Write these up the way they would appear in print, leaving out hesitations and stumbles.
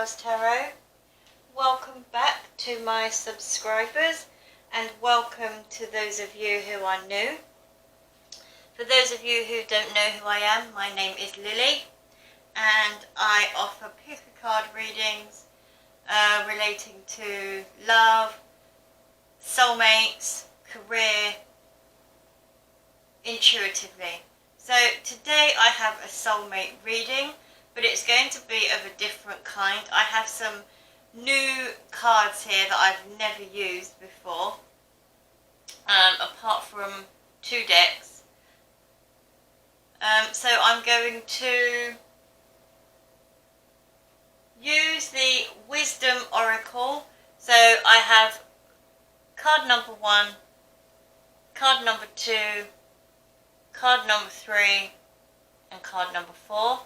Tarot. Welcome back to my subscribers and welcome to those of you who are new. For those of you who don't know who I am, my name is Lily and I offer pick a card readings relating to love, soulmates, career, intuitively. So today I have a soulmate reading, but it's going to be of a different kind. I have some new cards here that I've never used before, apart from two decks. So I'm going to use the Wisdom Oracle. So I have card number 1, card number 2, card number 3, and card number 4.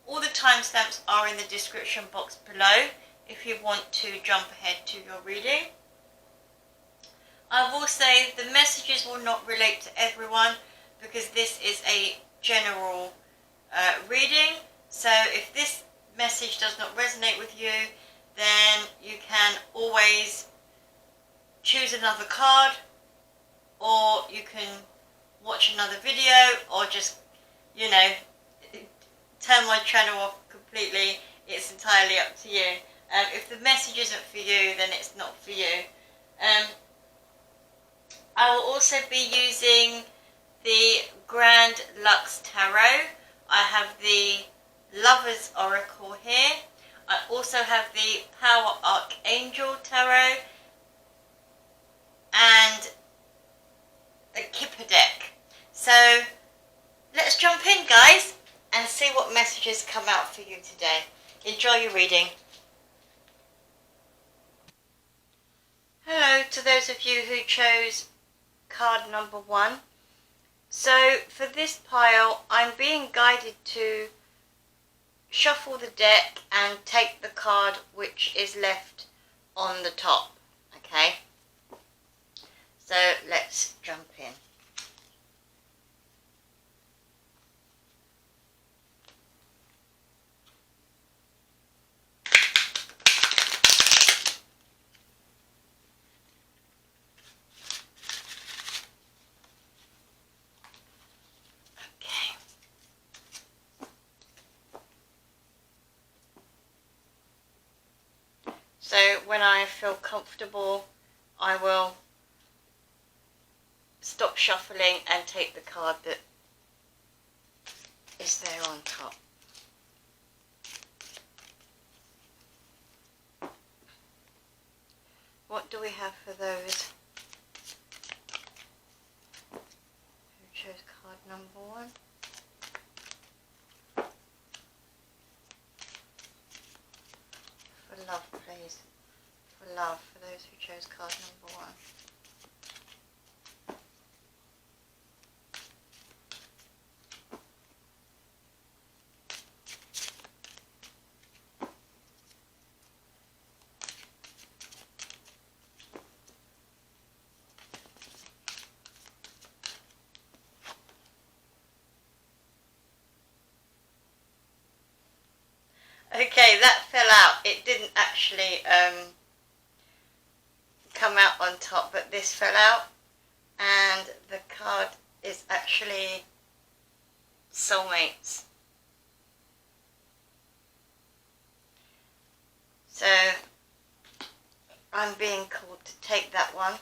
All the timestamps are in the description box below if you want to jump ahead to your reading. I will say the messages will not relate to everyone because this is a general reading. So if this message does not resonate with you, then you can always choose another card, or you can watch another video, or just, turn my channel off completely. It's entirely up to you. If the message isn't for you, then it's not for you. I will also be using the Grand Lux Tarot. I have the Lover's Oracle here. I also have the Power Archangel Tarot and the Kipper deck. So let's jump in, guys, and see what messages come out for you today. Enjoy your reading. Hello to those of you who chose card number 1. So for this pile, I'm being guided to shuffle the deck and take the card which is left on the top. Okay, so let's jump in. So when I feel comfortable, I will stop shuffling and take the card that is there on top. What do we have for those who chose card number 1? For love, please. For love, for those who chose card number 1. Okay, that fell out. It didn't actually come out on top, but this fell out, and the card is actually Soulmates. So I'm being called to take that one,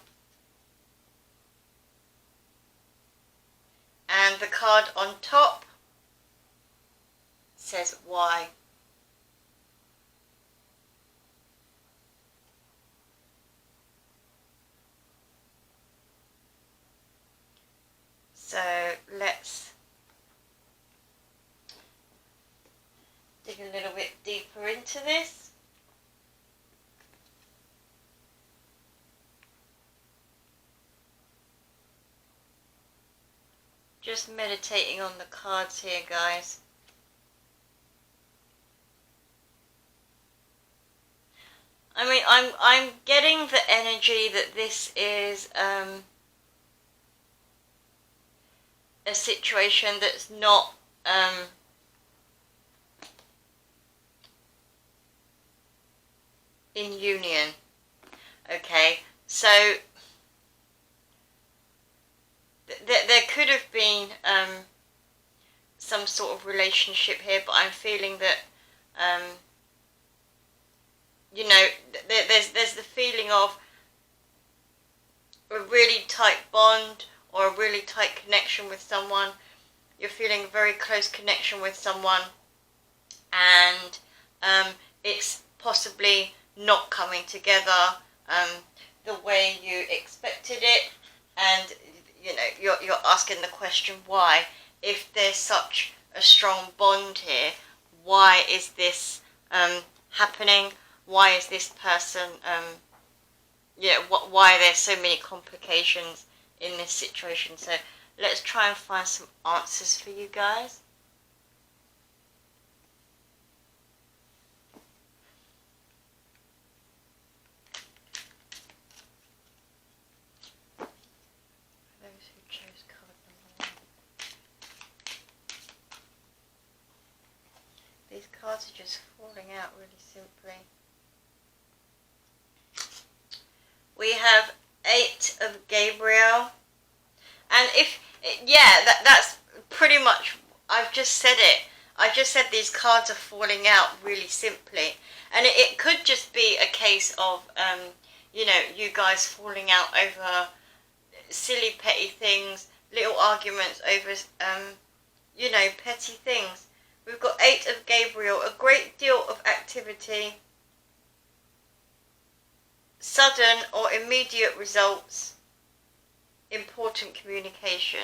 and the card on top says why. So let's into this. Just meditating on the cards here, guys. I mean, I'm getting the energy that this is a situation that's not in union. Okay, so there could have been some sort of relationship here, but I'm feeling that you know, there's the feeling of a really tight bond or a really tight connection with someone. You're feeling a very close connection with someone, and it's possibly not coming together the way you expected it, and you know, you're asking the question why. If there's such a strong bond here, why is this happening? Why is this person, why are there so many complications in this situation? So let's try and find some answers for you guys. Those who chose card number 1. These cards are just falling out really simply. We have 8 of Gabriel, and that's pretty much, I've just said it. I just said these cards are falling out really simply, and it could just be a case of, you know, you guys falling out over silly petty things, little arguments over, you know, petty things. We've got 8 of Gabriel, a great deal of activity, sudden or immediate results, important communication.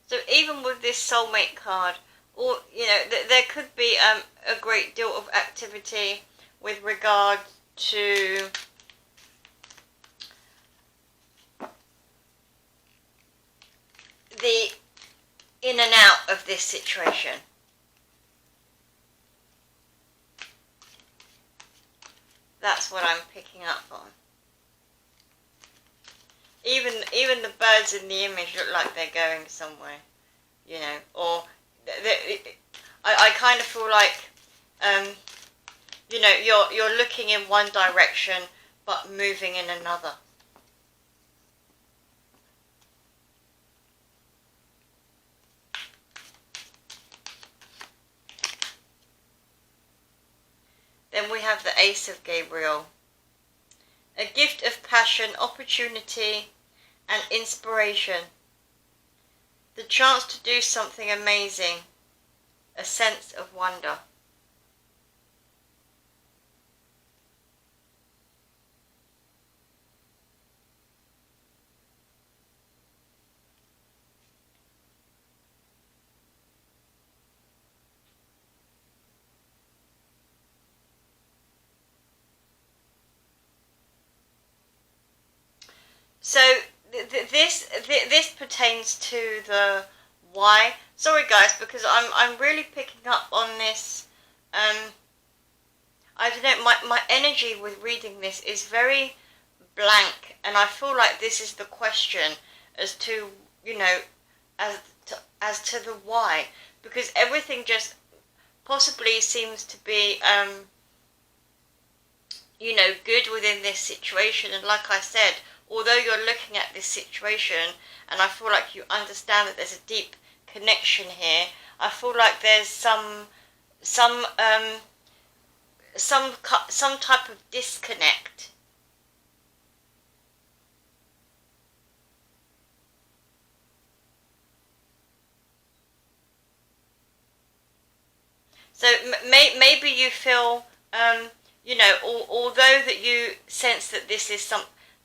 So even with this soulmate card, or you know, there could be a great deal of activity with regard to the in and out of this situation. That's what I'm picking up on. Even the birds in the image look like they're going somewhere, you know, or I kind of feel like, you know, you're looking in one direction but moving in another. Then we have the Ace of Gabriel. A gift of passion, opportunity, and inspiration. The chance to do something amazing. A sense of wonder. So this pertains to the why. Sorry guys, because I'm really picking up on this. I don't know. My energy with reading this is very blank, and I feel like this is the question as to, you know, as to the why, because everything just possibly seems to be you know, good within this situation. And like I said, although you're looking at this situation and I feel like you understand that there's a deep connection here, I feel like there's some type of disconnect So maybe you feel, you know, although that you sense that this is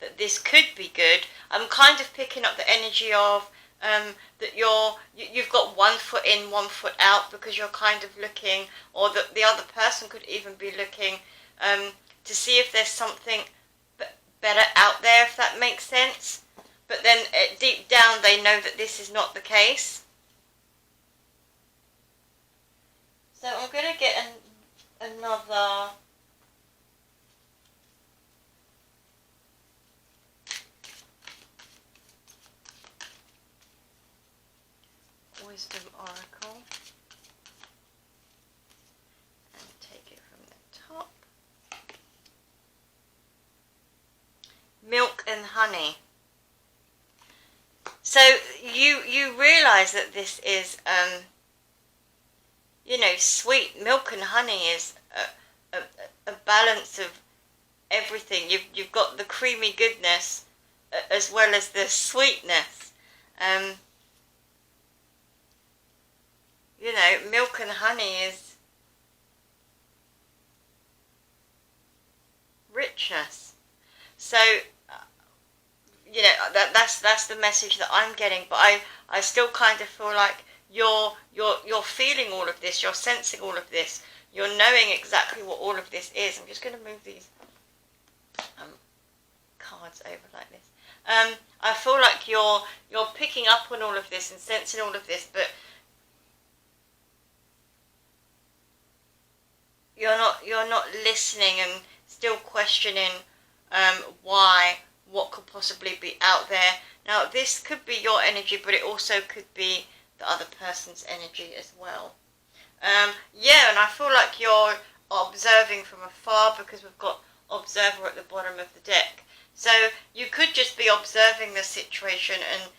that this could be good, I'm kind of picking up the energy of that you've got 1 foot in, 1 foot out, because you're kind of looking, or that the other person could even be looking to see if there's something better out there, if that makes sense. But then deep down they know that this is not the case. So I'm going to get another Wisdom Oracle and take it from the top. Milk and honey. So you realize that this is you know, sweet. Milk and honey is a balance of everything. You've got the creamy goodness as well as the sweetness. You know, milk and honey is richness. So you know, that's the message that I'm getting. But I still kind of feel like you're feeling all of this, you're sensing all of this, you're knowing exactly what all of this is. I'm just going to move these cards over like this. I feel like you're picking up on all of this and sensing all of this, but you're not listening and still questioning why, what could possibly be out there. Now this could be your energy, but it also could be the other person's energy as well. Yeah, and I feel like you're observing from afar, because we've got observer at the bottom of the deck. So you could just be observing the situation and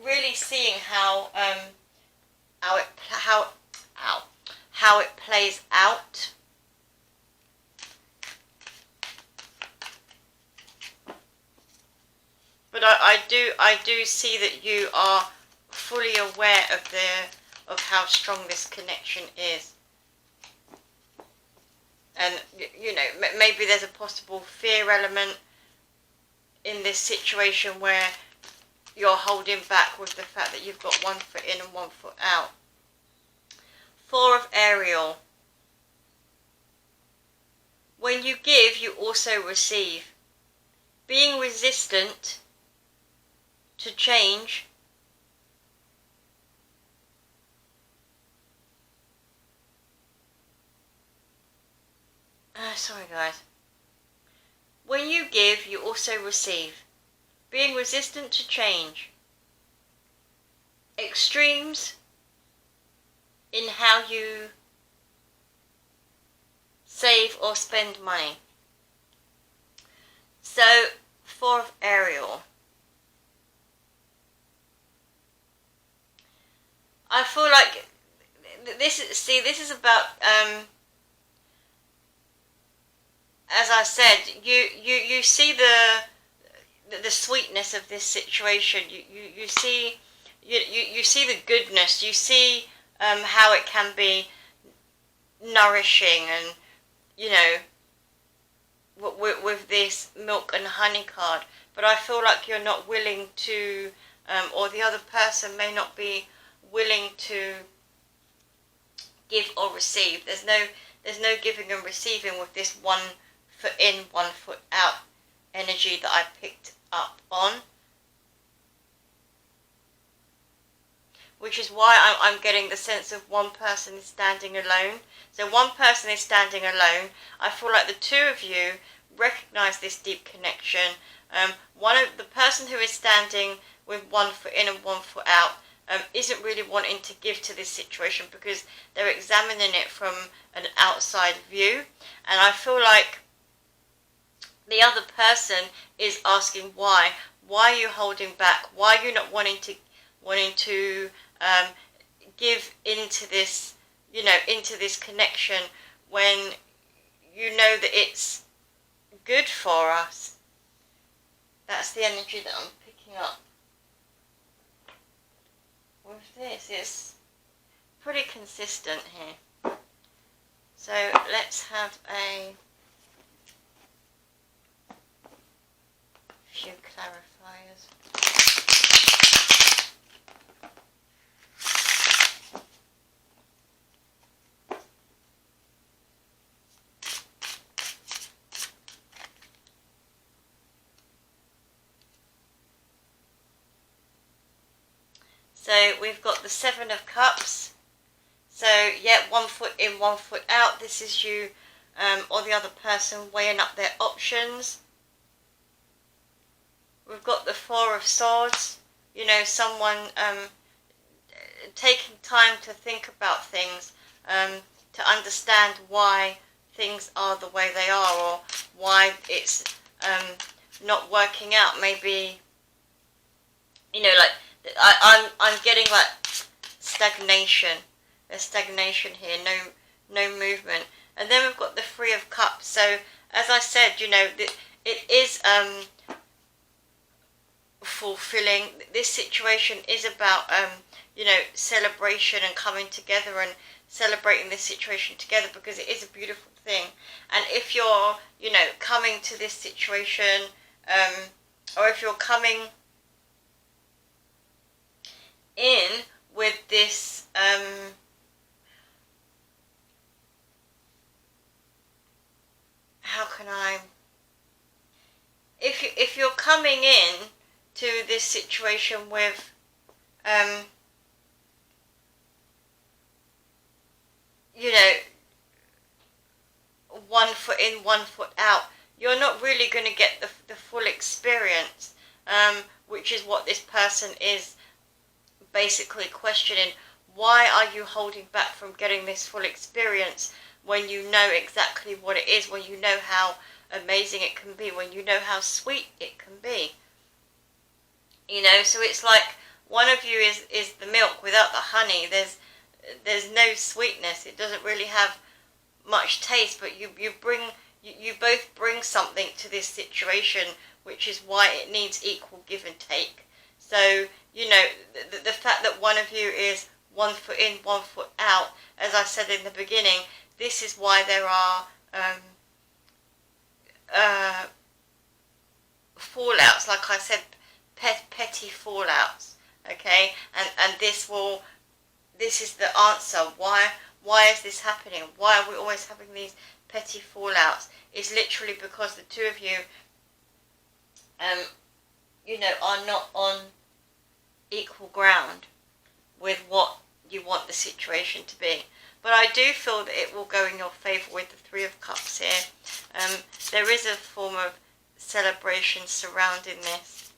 really seeing how it plays out. But I do see that you are fully aware of how strong this connection is. And you know, maybe there's a possible fear element in this situation where you're holding back with the fact that you've got 1 foot in and 1 foot out. 4 of Ariel. When you give, you also receive. Being resistant to change sorry guys. When you give, you also receive. Being resistant to change. Extremes in how you save or spend money. So, 4 of Ariel. I feel like this is about as I said, you see the sweetness of this situation. You see you see the goodness. You see how it can be nourishing, and you know, with this milk and honey card. But I feel like you're not willing to, or the other person may not be willing to give or receive. There's no giving and receiving with this 1 foot in, 1 foot out energy that I picked up on. Which is why I'm getting the sense of one person is standing alone. So one person is standing alone. I feel like the 2 of you recognize this deep connection. The person who is standing with 1 foot in and 1 foot out isn't really wanting to give to this situation because they're examining it from an outside view. And I feel like the other person is asking why. Why are you holding back? Why are you not wanting to give into this, into this connection when you know that it's good for us? That's the energy that I'm picking up with this. It's pretty consistent here. So let's have a few clarifiers. So we've got the Seven of Cups. So yeah, 1 foot in, 1 foot out. This is you or the other person weighing up their options. We've got the Four of Swords. You know, someone taking time to think about things, to understand why things are the way they are, or why it's not working out. Maybe, you know, like I'm getting like stagnation. There's stagnation here, no movement. And then we've got the Three of Cups. So as I said, you know, it is fulfilling. This situation is about you know, celebration and coming together and celebrating this situation together, because it is a beautiful thing. And if you're, you know, coming to this situation, or if you're coming in with this how can I, if you're coming in to this situation with you know, 1 foot in, 1 foot out, you're not really going to get the full experience, which is what this person is basically questioning. Why are you holding back from getting this full experience when you know exactly what it is, when you know how amazing it can be, when you know how sweet it can be? You know, so it's like one of you is the milk without the honey. There's no sweetness. It doesn't really have much taste, but you both bring something to this situation, which is why it needs equal give and take. So, you know, the fact that one of you is 1 foot in, 1 foot out, as I said in the beginning, this is why there are fallouts, like I said, petty fallouts, okay? And this is the answer. Why is this happening? Why are we always having these petty fallouts? It's literally because the two of you, you know, are not on equal ground with what you want the situation to be. But I do feel that it will go in your favour with the Three of Cups here. There is a form of celebration surrounding this.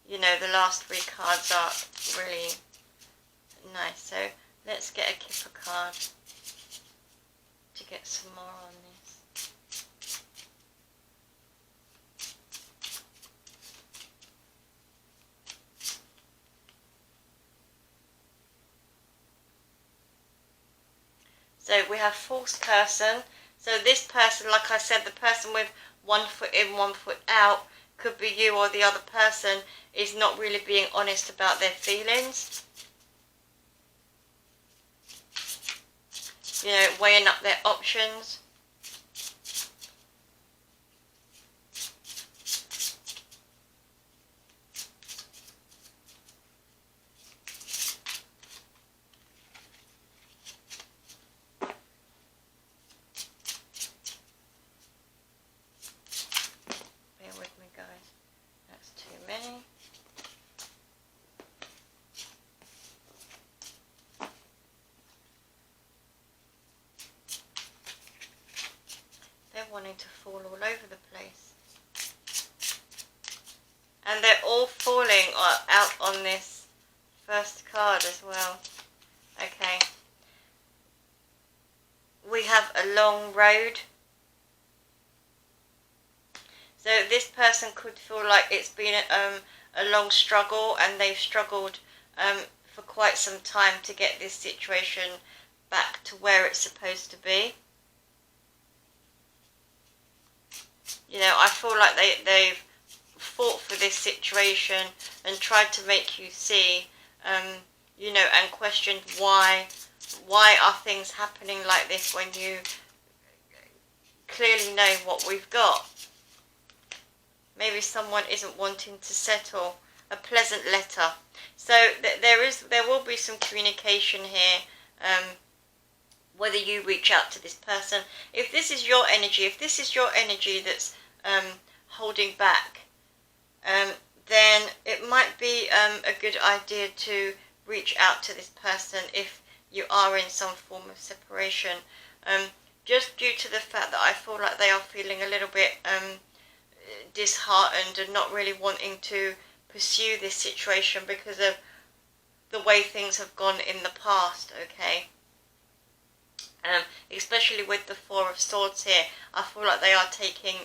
You know, the last 3 cards are really nice. So let's get a Kipper card to get some more on this. So we have false person. So this person, like I said, the person with 1 foot in, 1 foot out, could be you, or the other person is not really being honest about their feelings. You know, weighing up their options. Bear with me, guys. That's too many. They're wanting to fall all over the place. And they're all falling out on this first card as well. Okay. We have a long road. So this person could feel like it's been a long struggle, and they've struggled for quite some time to get this situation back to where it's supposed to be. You know, I feel like they've fought for this situation and tried to make you see, you know, and questioned why Why are things happening like this when you clearly know what we've got? Maybe someone isn't wanting to settle. A pleasant letter. So there will be some communication here. Whether you reach out to this person, if this is your energy that's holding back, then it might be a good idea to reach out to this person if you are in some form of separation. Just due to the fact that I feel like they are feeling a little bit disheartened and not really wanting to pursue this situation because of the way things have gone in the past, okay? Especially with the Four of Swords here, I feel like they are taking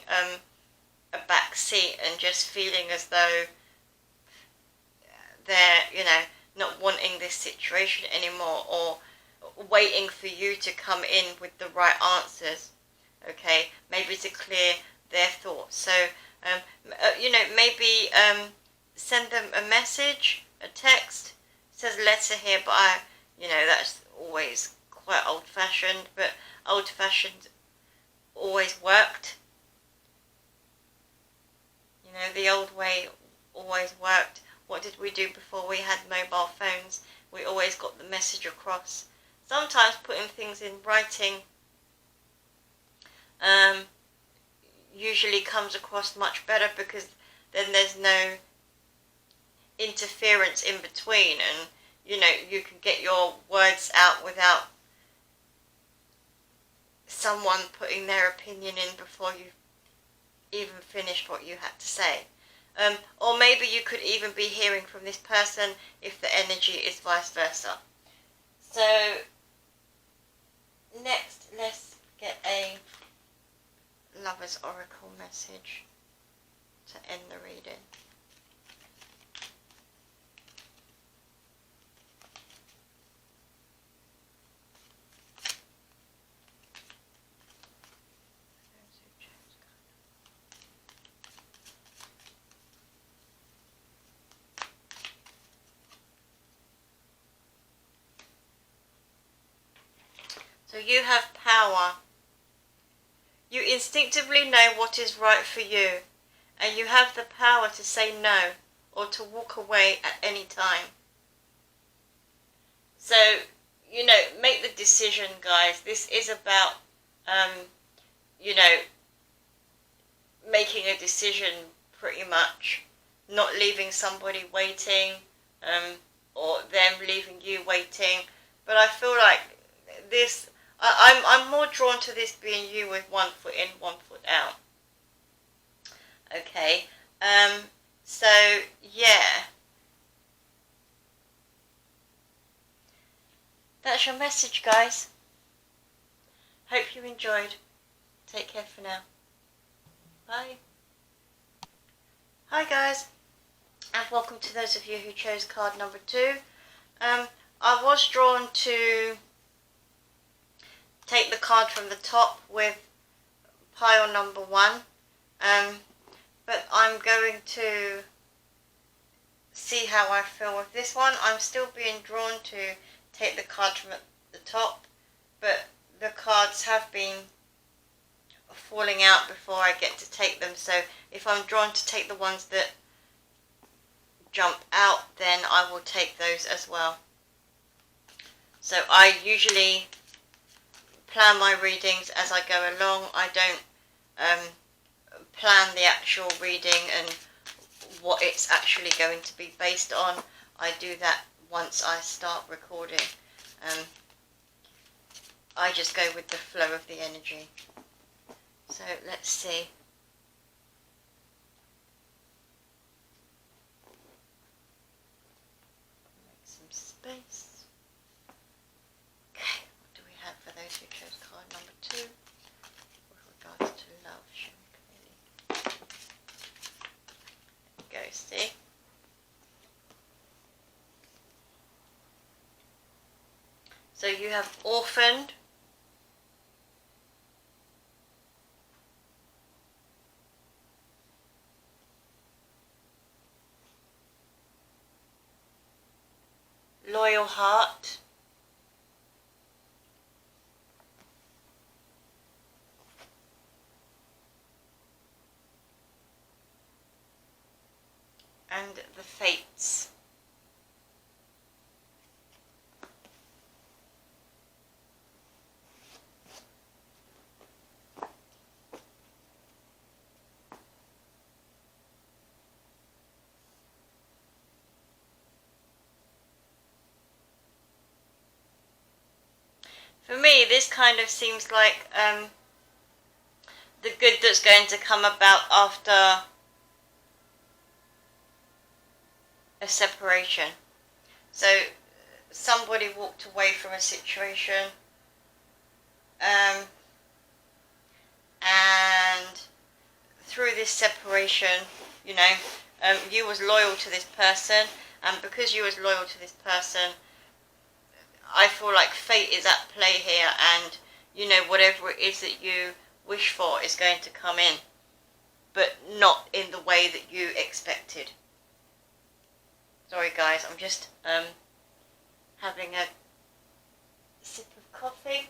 a back seat and just feeling as though they're, not wanting this situation anymore, or waiting for you to come in with the right answers, okay? Maybe to clear their thoughts. So, maybe send them a message, a text. It says letter here, but that's always quite old-fashioned, but old-fashioned always worked. The old way always worked. What did we do before we had mobile phones? We always got the message across. Sometimes putting things in writing usually comes across much better, because then there's no interference in between, and you can get your words out without someone putting their opinion in before you've even finished what you had to say. Or maybe you could even be hearing from this person if the energy is vice versa. So next, let's get a Lover's Oracle message to end the reading. So you have power. You instinctively know what is right for you, and you have the power to say no or to walk away at any time. So, make the decision, guys. This is about, making a decision pretty much. Not leaving somebody waiting, or them leaving you waiting. But I feel like this, I'm more drawn to this being you with 1 foot in, 1 foot out. Okay, so yeah. That's your message, guys. Hope you enjoyed. Take care for now. Bye. Hi guys, and welcome to those of you who chose card number 2. I was drawn to take the card from the top with pile number 1, but I'm going to see how I feel with this one. I'm still being drawn to take the card from the top, but the cards have been falling out before I get to take them, so if I'm drawn to take the ones that jump out, then I will take those as well. So I usually plan my readings as I go along. I don't plan the actual reading and what it's actually going to be based on. I do that once I start recording. I just go with the flow of the energy. So let's see. Make some space. Okay, what do we have for those who chose card number 2 with regards to love? Show me clearly. There we go, see? So you have orphaned, loyal heart, and the fates. For me, this kind of seems like the good that's going to come about after a separation. So somebody walked away from a situation, and through this separation, you know, you was loyal to this person, and because you was loyal to this person, I feel like fate is at play here, and you know, whatever it is that you wish for is going to come in, but not in the way that you expected. Sorry guys, I'm just having a sip of coffee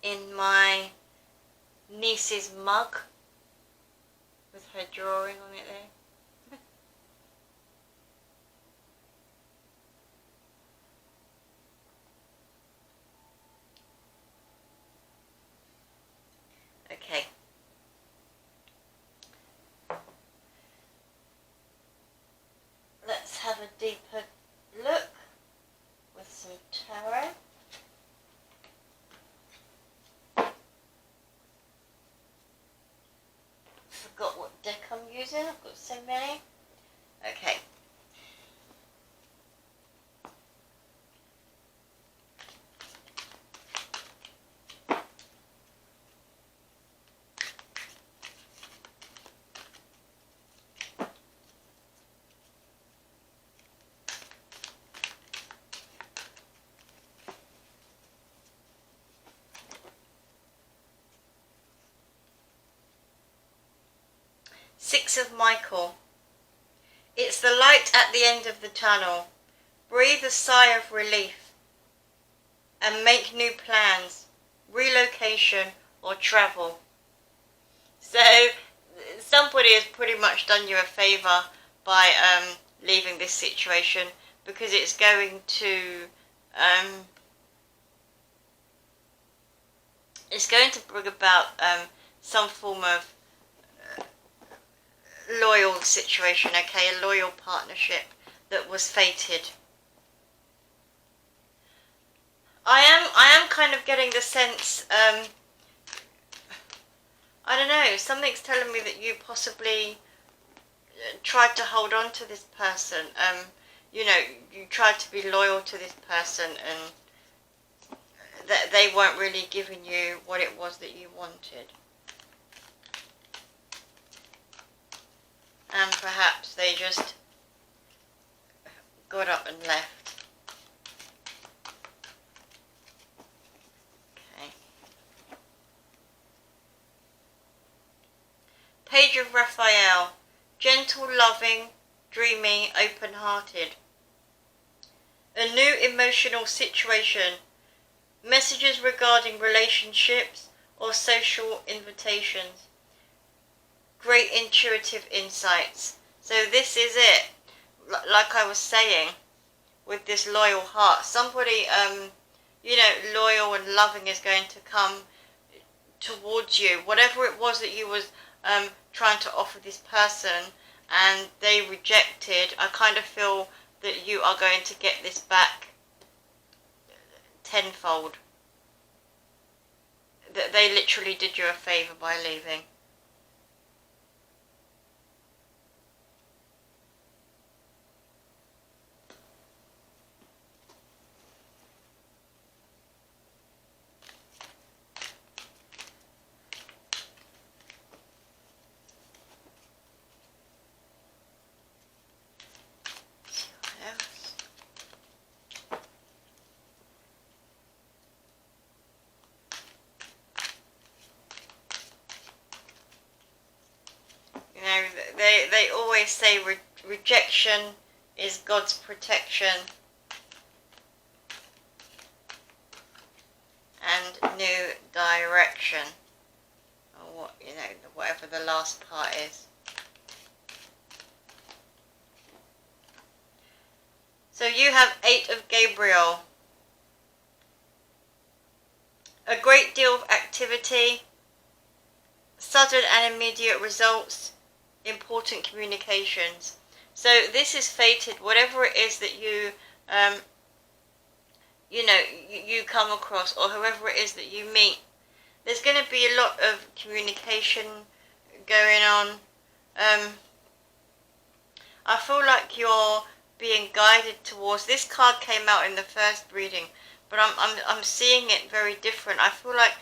in my niece's mug with her drawing on it there. Okay. Let's have a deeper look with some tarot. Forgot what deck I'm using, I've got so many. Okay. Six of Michael. It's the light at the end of the tunnel. Breathe a sigh of relief and make new plans, relocation or travel. So somebody has pretty much done you a favour by leaving this situation, because it's going to bring about some form of loyal situation, okay, a loyal partnership that was fated. I am kind of getting the sense, I don't know, something's telling me that you possibly tried to hold on to this person, you know, you tried to be loyal to this person, and that they weren't really giving you what it was that you wanted. And perhaps they just got up and left. Okay. Page of Raphael. Gentle, loving, dreamy, open-hearted. A new emotional situation. Messages regarding relationships or social invitations. Great intuitive insights. So this is it. Like I was saying, with this loyal heart, somebody, you know, loyal and loving is going to come towards you. Whatever it was that you was trying to offer this person and they rejected, I kind of feel that you are going to get this back tenfold. That they literally did you a favour by leaving. They always say rejection is God's protection, and new direction, or what, you know, whatever the last part is. So you have 8 of Gabriel. A great deal of activity, sudden and immediate results, important communications. So this is fated. Whatever it is that you, you come across, or whoever it is that you meet, there's going to be a lot of communication going on. I feel like you're being guided towards. This card came out in the first reading, but I'm seeing it very different. I feel like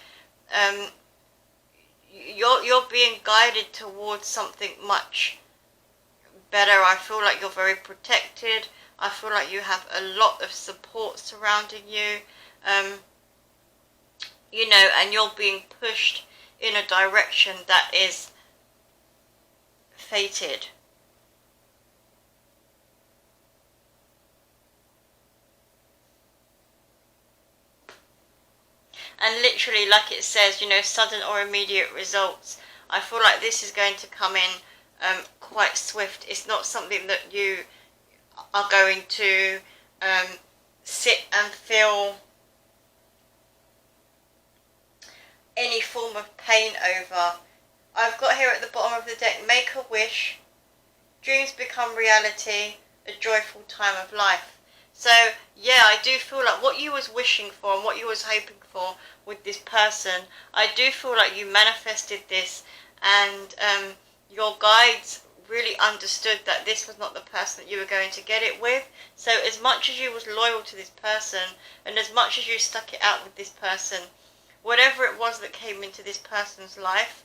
you're being guided towards something much better. I feel like you're very protected. I feel like you have a lot of support surrounding you. And you're being pushed in a direction that is fated. And literally, like it says, sudden or immediate results. I feel like this is going to come in quite swift. It's not something that you are going to sit and feel any form of pain over. I've got here at the bottom of the deck, make a wish, dreams become reality, a joyful time of life. So yeah, I do feel like what you was wishing for and what you was hoping for with this person, I do feel like you manifested this, and your guides really understood that this was not the person that you were going to get it with. So as much as you was loyal to this person, and as much as you stuck it out with this person, whatever it was that came into this person's life,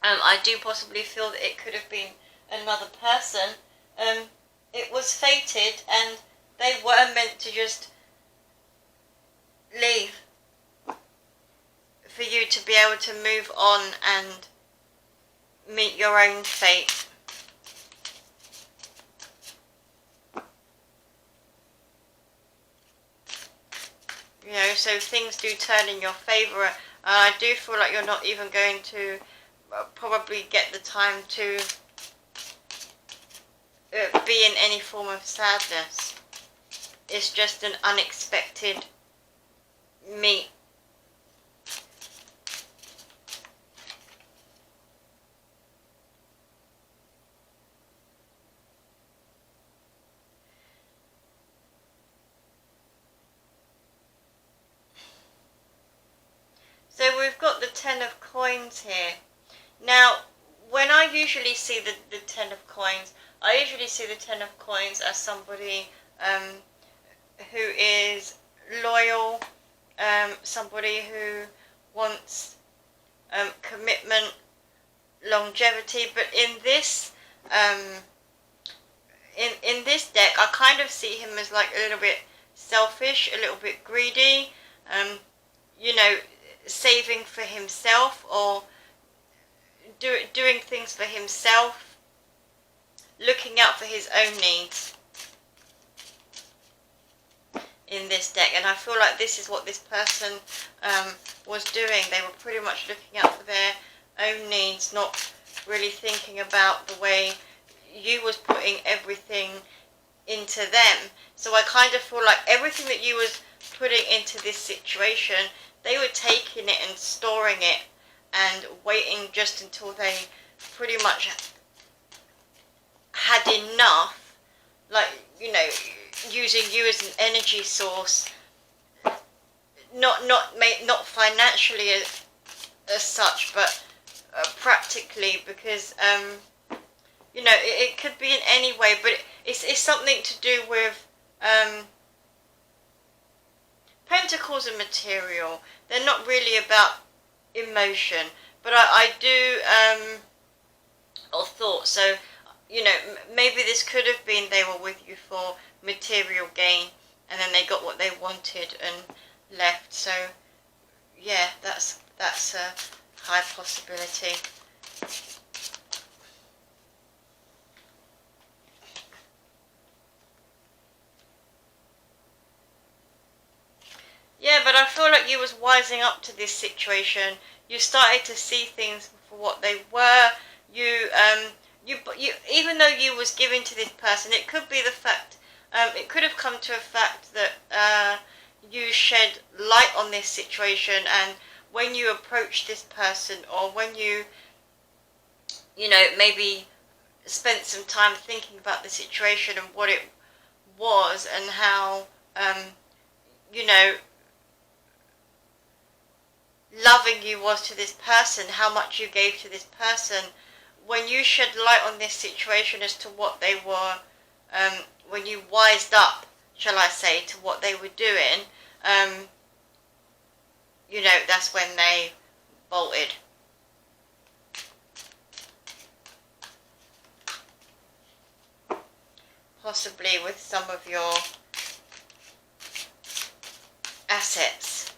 I do possibly feel that it could have been another person. It was fated, and they were meant to just leave for you to be able to move on and meet your own fate. So things do turn in your favour. I do feel like you're not even going to probably get the time to be in any form of sadness. It's just an unexpected meet. So we've got the 10 of coins here. Now, when I usually see the 10 of coins, I usually see the 10 of coins as somebody who is loyal, somebody who wants commitment, longevity. But in this in this deck, I kind of see him as like a little bit selfish, a little bit greedy, saving for himself, or doing things for himself, looking out for his own needs in this deck. And I feel like this is what this person was doing. They were pretty much looking out for their own needs, not really thinking about the way you was putting everything into them. So I kind of feel like everything that you was putting into this situation, they were taking it and storing it and waiting just until they pretty much had enough, like, using you as an energy source, not financially as such, but practically, because it could be in any way, but it's something to do with Pentacles and material. They're not really about emotion, but I do or thought so. Maybe this could have been they were with you for material gain, and then they got what they wanted and left. So yeah, that's a high possibility. Yeah, but I feel like you was wising up to this situation. You started to see things for what they were. You even though you was giving to this person, it could be the fact It could have come to a fact that you shed light on this situation, and when you approach this person, or when you know, maybe spent some time thinking about the situation and what it was, and how, you know, loving you was to this person, how much you gave to this person, when you shed light on this situation as to what they were, when you wised up, shall I say, to what they were doing, you know, that's when they bolted. Possibly with some of your assets.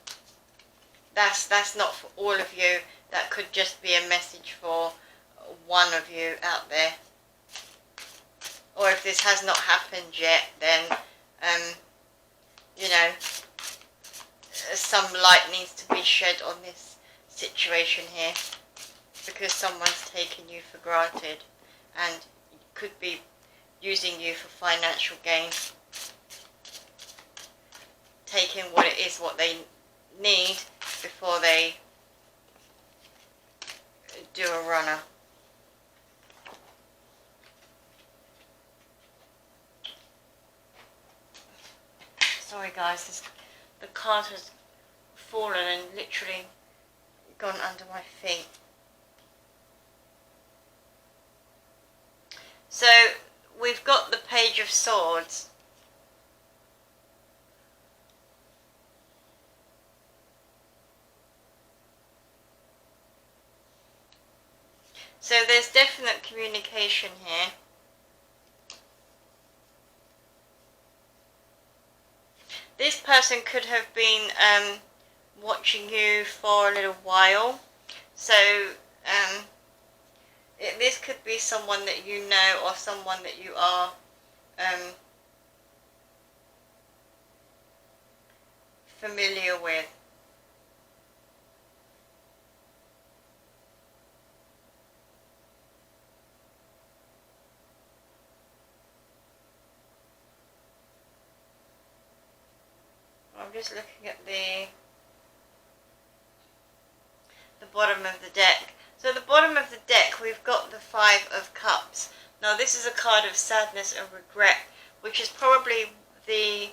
That's not for all of you. That could just be a message for one of you out there. Or if this has not happened yet, then, you know, some light needs to be shed on this situation here, because someone's taken you for granted and could be using you for financial gain, taking what it is, what they need, before they do a runner. Sorry guys, the card has fallen and literally gone under my feet. So we've got the Page of Swords. So there's definite communication here. This person could have been watching you for a little while. So this could be someone that you know, or someone that you are familiar with. I'm just looking at the bottom of the deck. So the bottom of the deck, we've got the Five of Cups. Now this is a card of sadness and regret, which is probably the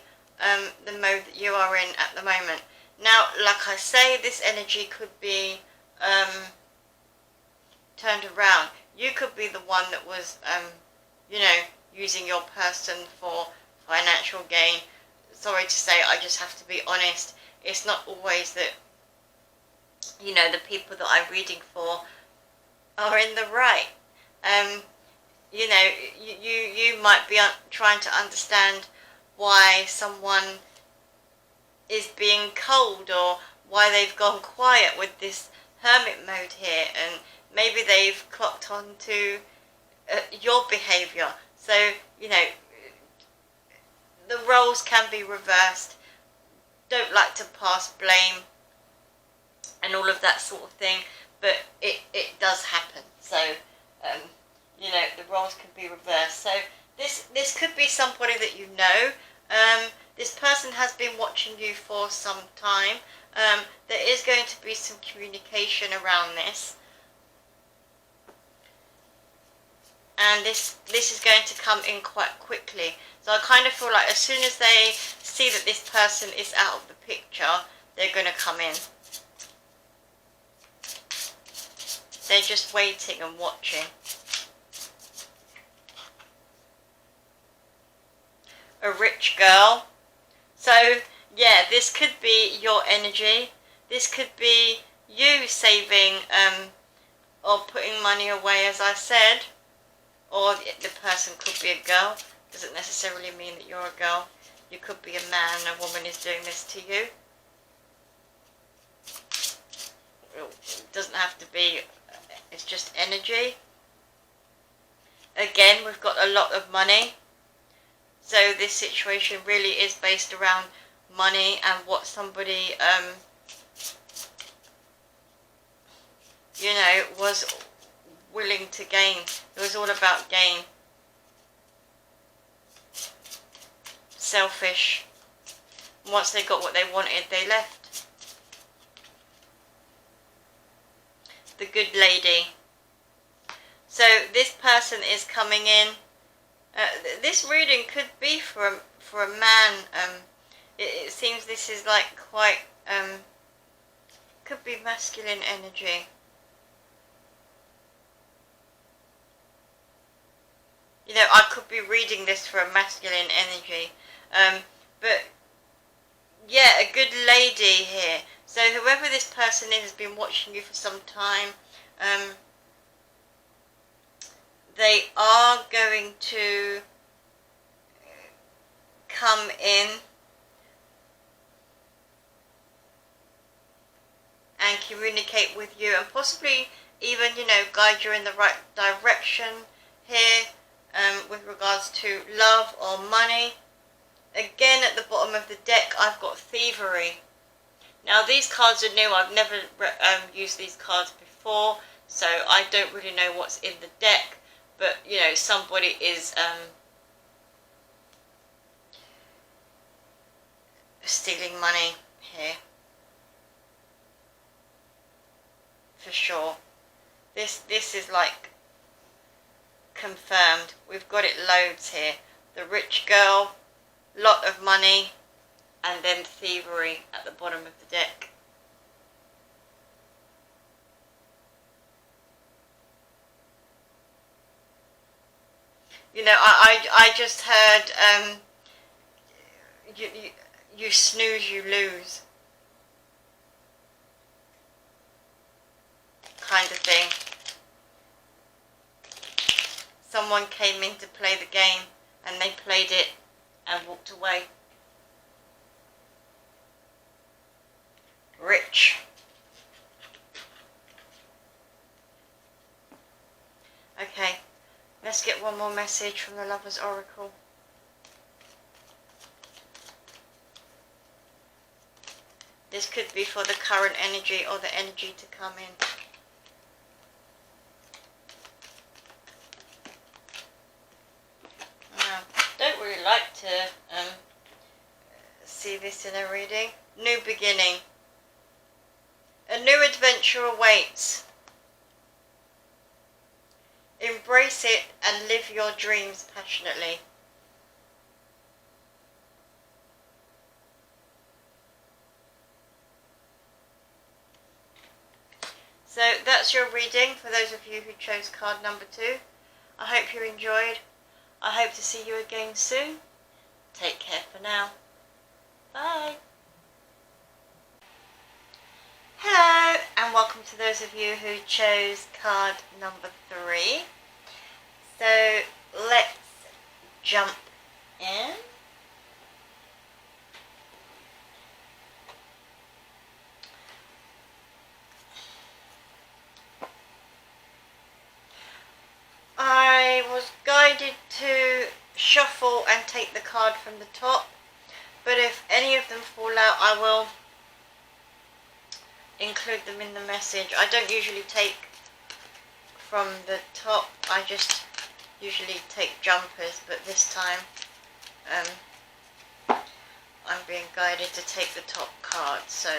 mode that you are in at the moment. Now, like I say, this energy could be turned around. You could be the one that was, you know, using your person for financial gain. Sorry to say, I just have to be honest. It's not always that, you know, the people that I'm reading for are in the right. You know, you might be trying to understand why someone is being cold, or why they've gone quiet with this hermit mode here, and maybe they've clocked on to your behaviour. So, you know, the roles can be reversed. Don't like to pass blame and all of that sort of thing, but it does happen. So, you know, the roles can be reversed. So this could be somebody that you know. This person has been watching you for some time. There is going to be some communication around this. And this is going to come in quite quickly. So I kind of feel like as soon as they see that this person is out of the picture, they're going to come in. They're just waiting and watching. A rich girl. So yeah, this could be your energy. This could be you saving or putting money away, as I said. Or the person could be a girl. Doesn't necessarily mean that you're a girl. You could be a man and a woman is doing this to you. It doesn't have to be, it's just energy. Again, we've got a lot of money. So this situation really is based around money and what somebody, you know, was willing to gain. It was all about gain. selfish. Once they got what they wanted, they left. The good lady. So this person is coming in. This reading could be for a man. It seems this is like quite could be masculine energy. You know, I could be reading this for a masculine energy. But yeah, a good lady here. So whoever this person is has been watching you for some time. They are going to come in and communicate with you, and possibly even, you know, guide you in the right direction here, with regards to love or money. Again, at the bottom of the deck, I've got thievery. Now, these cards are new. I've never used these cards before, so I don't really know what's in the deck. But, you know, somebody is stealing money here. For sure. This is like confirmed. We've got it loads here. The rich girl, lot of money, and then thievery at the bottom of the deck. You know, I just heard you snooze, you lose, kind of thing. Someone came in to play the game and they played it and walked away. Rich. Okay, let's get one more message from the Lover's Oracle. This could be for the current energy or the energy to come in. Don't really like to see this in a reading. New beginning. A new adventure awaits. Embrace it and live your dreams passionately. So that's your reading for those of you who chose card number 2. I hope you enjoyed. I hope to see you again soon. Take care for now. Bye. Hello, and welcome to those of you who chose card number 3. So let's jump in. I was guided to shuffle and take the card from the top, but if any of them fall out, I will include them in the message. I don't usually take from the top, I just usually take jumpers, but this time I'm being guided to take the top card, so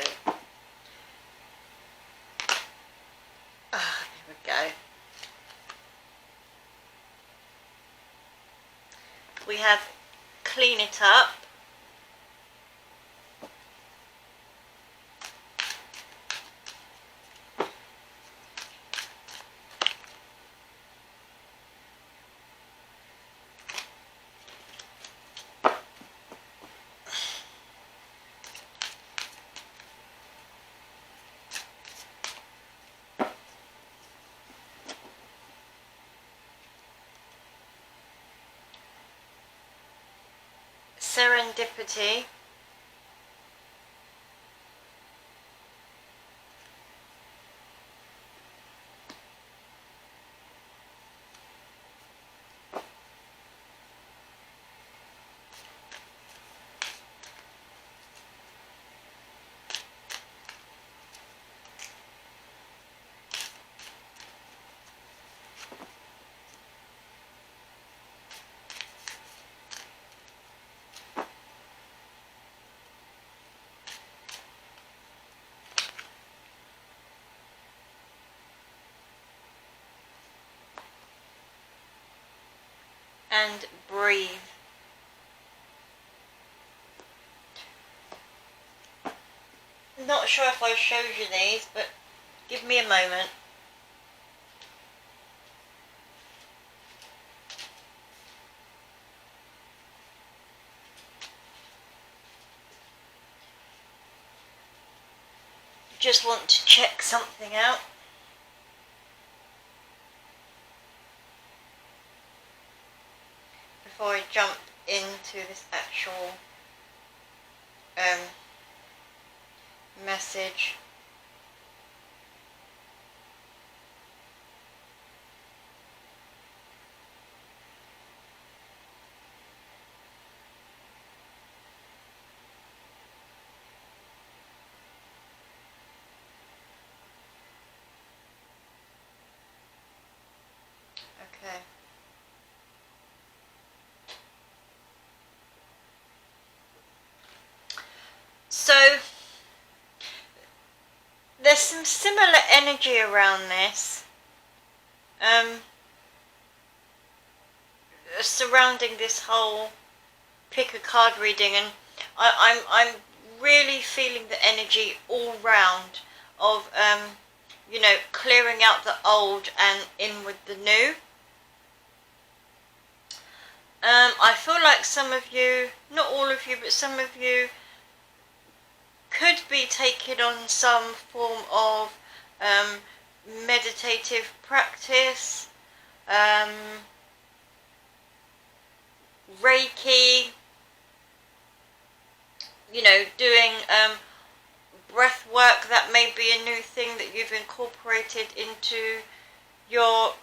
there we go. We have clean it up. Serendipity. and breathe. Not sure if I showed you these, but give me a moment. Just want to check something out. Before I jump into this actual message. Okay. So there's some similar energy around this, surrounding this whole pick a card reading, and I'm really feeling the energy all round of you know, clearing out the old and in with the new. I feel like some of you, not all of you, but some of you could be taking on some form of meditative practice, Reiki, you know, doing breath work. That may be a new thing that you've incorporated into your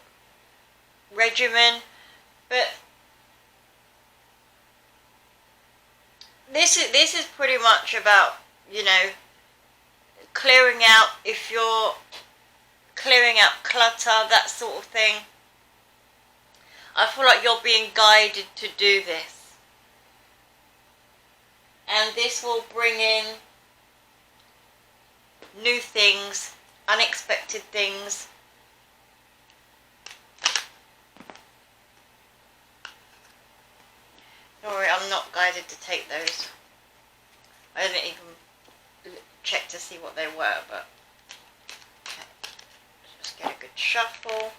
regimen, but this is pretty much about, you know, clearing out, if you're clearing out clutter, that sort of thing. I feel like you're being guided to do this, and this will bring in new things, unexpected things. Don't worry, I'm not guided to take those. I didn't even check to see what they were, but okay. Let's just get a good shuffle.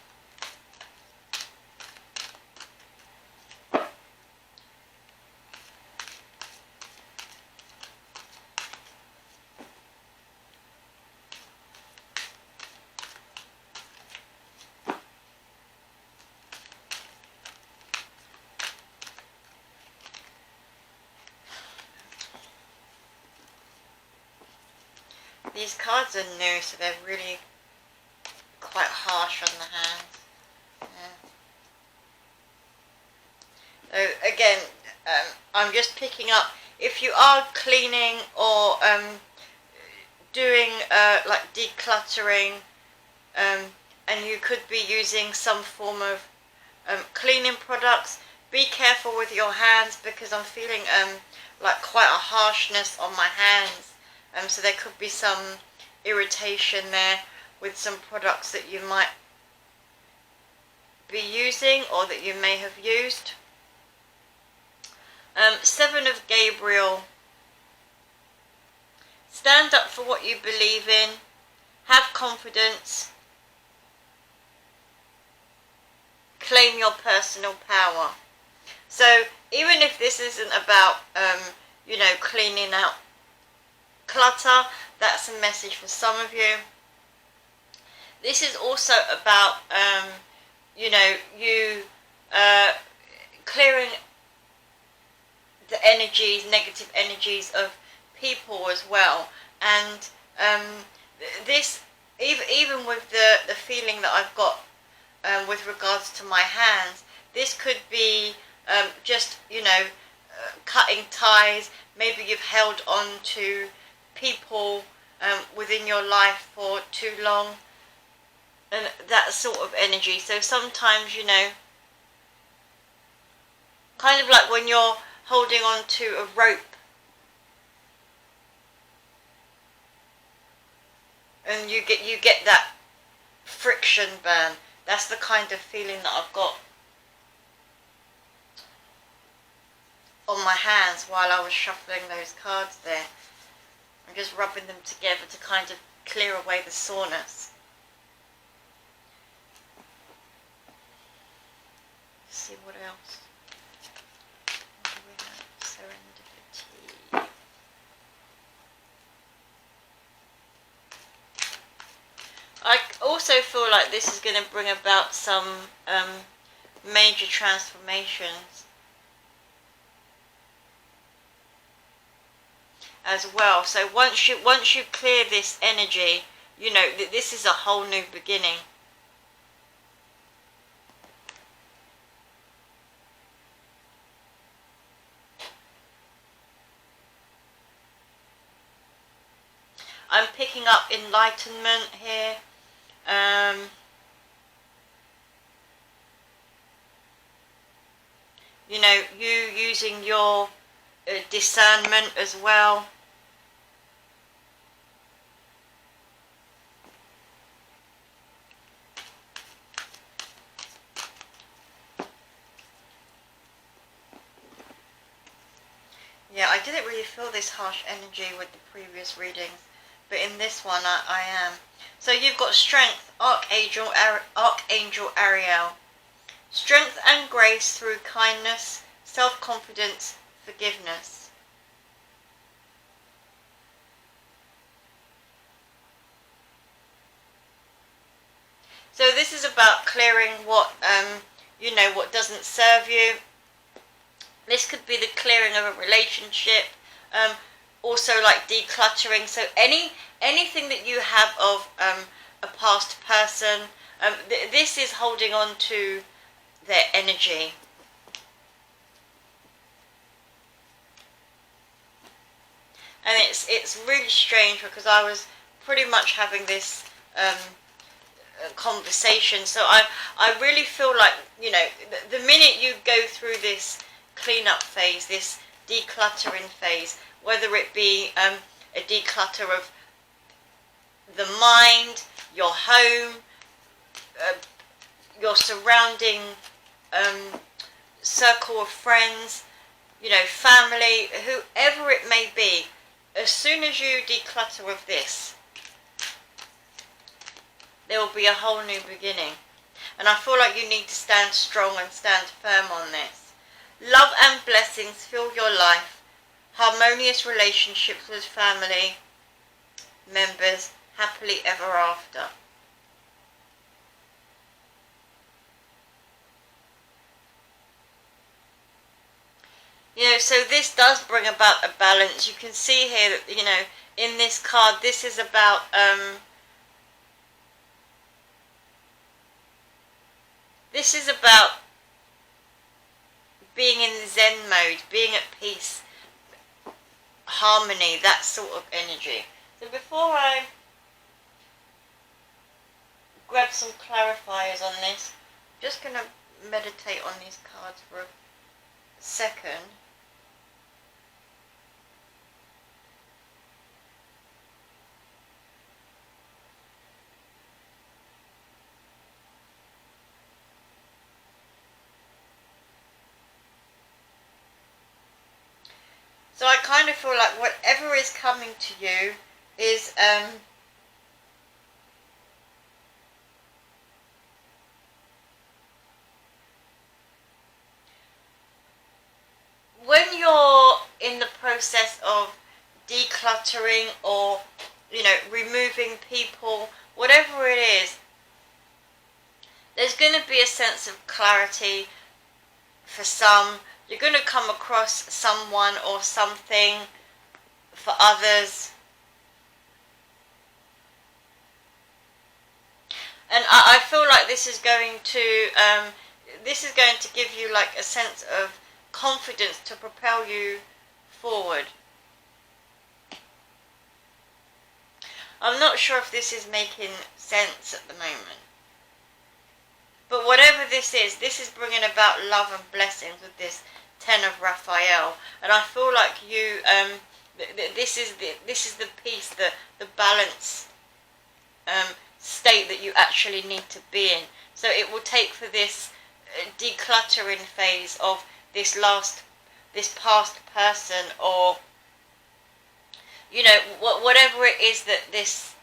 These cards are new, so they're really quite harsh on the hands. Yeah. So again, I'm just picking up, if you are cleaning or doing like decluttering, and you could be using some form of cleaning products, be careful with your hands, because I'm feeling like quite a harshness on my hands. So there could be some irritation there with some products that you might be using or that you may have used. Seven of Gabriel. Stand up for what you believe in. Have confidence. Claim your personal power. So even if this isn't about, you know, cleaning out clutter, that's a message for some of you. This is also about, you know, you clearing the energies, negative energies of people as well. And this, even with the feeling that I've got with regards to my hands, this could be just, you know, cutting ties. Maybe you've held on to people within your life for too long, and that sort of energy. So sometimes, you know, kind of like when you're holding on to a rope and you get that friction burn. That's the kind of feeling that I've got. on my hands while I was shuffling those cards there. I'm just rubbing them together to kind of clear away the soreness. Let's see what else. What do we have? Serendipity. I also feel like this is going to bring about some major transformations as well. So once you clear this energy, you know that this is a whole new beginning. I'm picking up enlightenment here. You know, you using your discernment as well. Yeah, I didn't really feel this harsh energy with the previous readings, but in this one I am. So you've got strength, Archangel Ariel. Strength and grace through kindness, self-confidence, forgiveness. So this is about clearing what, you know, what doesn't serve you. This could be the clearing of a relationship, also like decluttering. So anything that you have of a past person, this is holding on to their energy. And it's really strange because I was pretty much having this conversation. So I really feel like, you know, the minute you go through this cleanup phase, this decluttering phase, whether it be a declutter of the mind, your home, your surrounding circle of friends, you know, family, whoever it may be, as soon as you declutter of this, there will be a whole new beginning. And I feel like you need to stand strong and stand firm on this. Love and blessings fill your life. Harmonious relationships with family members, happily ever after. You know, so this does bring about a balance. You can see here that, you know, in this card, this is about being in Zen mode, being at peace, harmony, that sort of energy. So before I grab some clarifiers on this, I'm just going to meditate on these cards for a second. So I kind of feel like whatever is coming to you is when you're in the process of decluttering or, you know, removing people, whatever it is, there's going to be a sense of clarity for some. You're going to come across someone or something for others. And I feel like this is going to give you like a sense of confidence to propel you forward. I'm not sure if this is making sense at the moment. But whatever this is bringing about love and blessings with this Ten of Raphael. And I feel like you, this is the peace, the balance state that you actually need to be in. So it will take for this decluttering phase of this last this past person, or you know, whatever it is that this,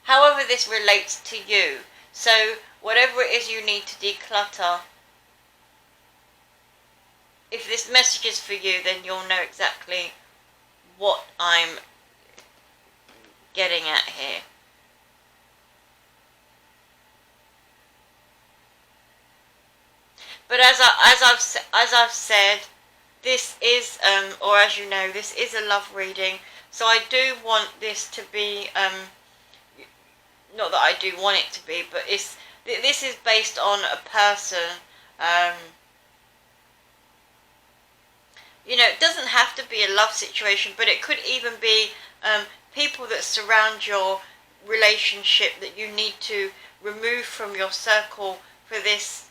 however this relates to you. So whatever it is you need to declutter, if this message is for you, then you'll know exactly what I'm getting at here. But as I've said, this is or as you know, this is a love reading. So I do want this to be not that I do want it to be, but this is based on a person. You know, it doesn't have to be a love situation, but it could even be people that surround your relationship that you need to remove from your circle for this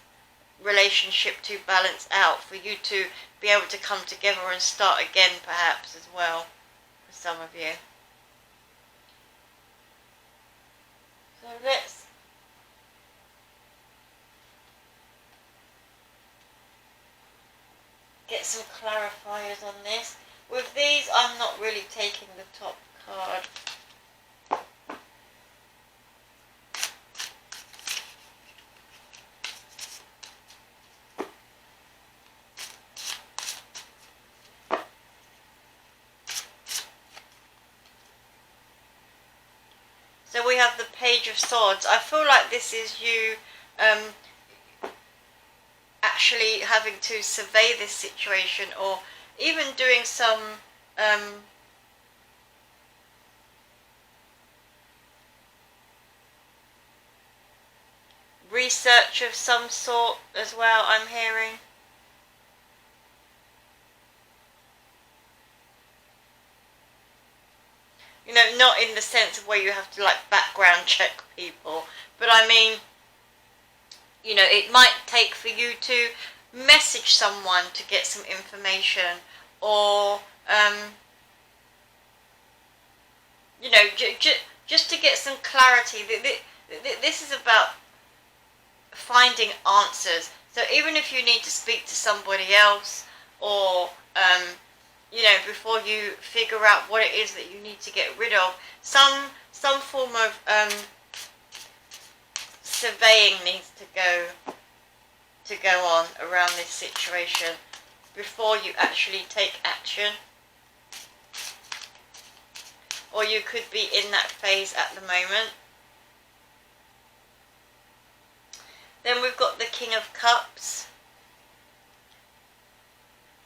relationship to balance out, for you to be able to come together and start again, perhaps, as well, for some of you. So let's get some clarifiers on this. With these, I'm not really taking the top card. So we have the Page of Swords. I feel like this is you actually having to survey this situation, or even doing some research of some sort as well, I'm hearing. You know, not in the sense of where you have to like background check people, but I mean, you know, it might take for you to message someone to get some information, or you know, just to get some clarity. This is about finding answers. So even if you need to speak to somebody else, or you know, before you figure out what it is that you need to get rid of, some form of surveying needs to go on around this situation before you actually take action. Or you could be in that phase at the moment. Then we've got the King of Cups.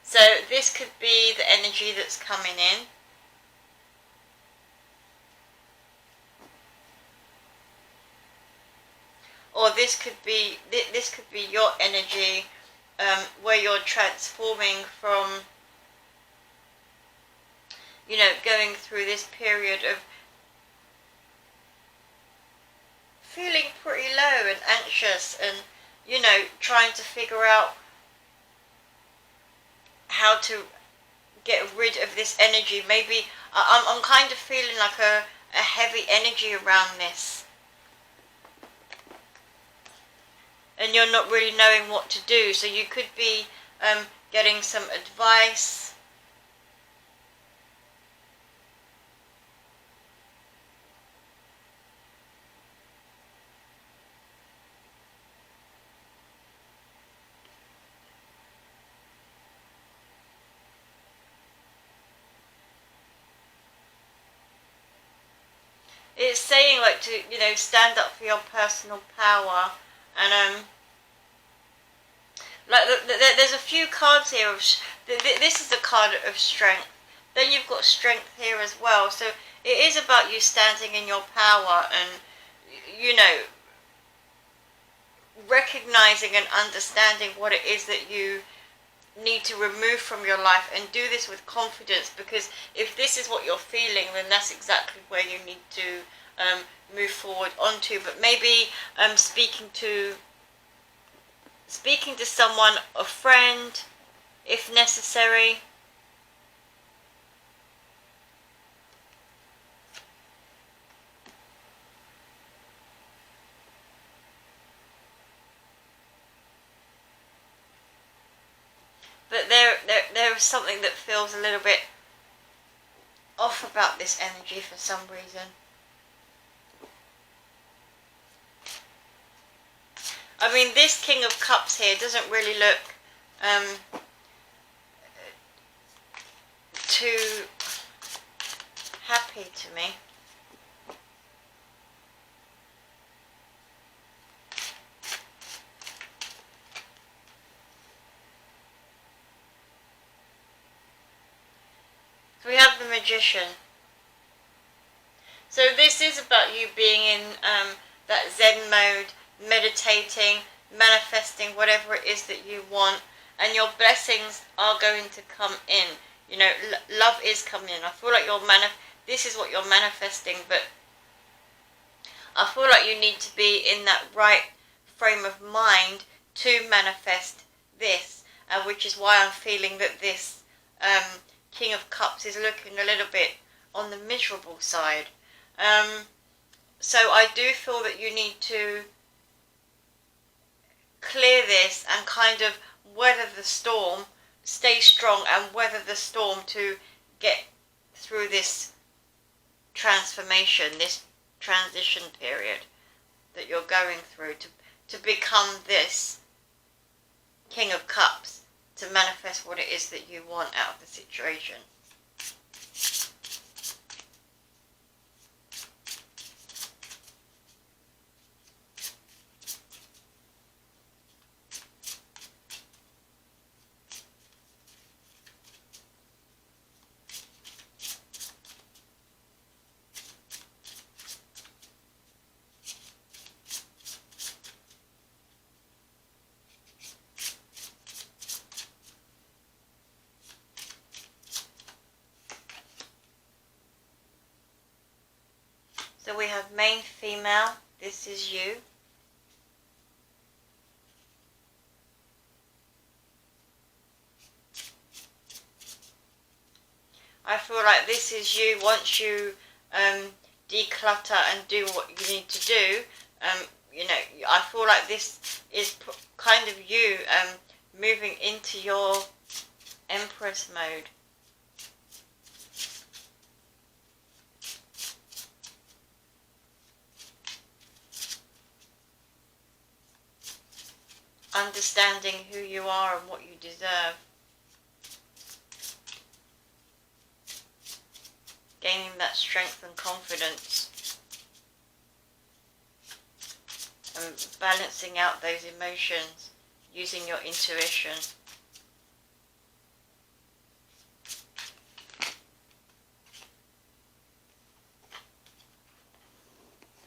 So this could be the energy that's coming in. Or this could be your energy, where you're transforming from, you know, going through this period of feeling pretty low and anxious, and you know, trying to figure out how to get rid of this energy. Maybe I'm kind of feeling like a heavy energy around this, and you're not really knowing what to do. So you could be getting some advice. It's saying like to, you know, stand up for your personal power, and like there's a few cards here of this is the card of strength. Then you've got strength here as well. So it is about you standing in your power, and you know, recognizing and understanding what it is that you need to remove from your life, and do this with confidence, because if this is what you're feeling, then that's exactly where you need to move forward onto. But maybe speaking to someone, a friend, if necessary. But there is something that feels a little bit off about this energy for some reason. I mean, this King of Cups here doesn't really look too happy to me. So we have the Magician. So this is about you being in that Zen mode, meditating, manifesting whatever it is that you want, and your blessings are going to come in. You know, love is coming in. I feel like this is what you're manifesting, but I feel like you need to be in that right frame of mind to manifest this, which is why I'm feeling that this King of Cups is looking a little bit on the miserable side. So I do feel that you need to clear this and kind of weather the storm, stay strong and weather the storm to get through this transformation, this transition period that you're going through to become this King of Cups, to manifest what it is that you want out of the situation. So we have main female, this is you. I feel like this is you once you declutter and do what you need to do. You know, I feel like this is kind of you moving into your Empress mode. Understanding who you are and what you deserve. Gaining that strength and confidence. And balancing out those emotions. Using your intuition.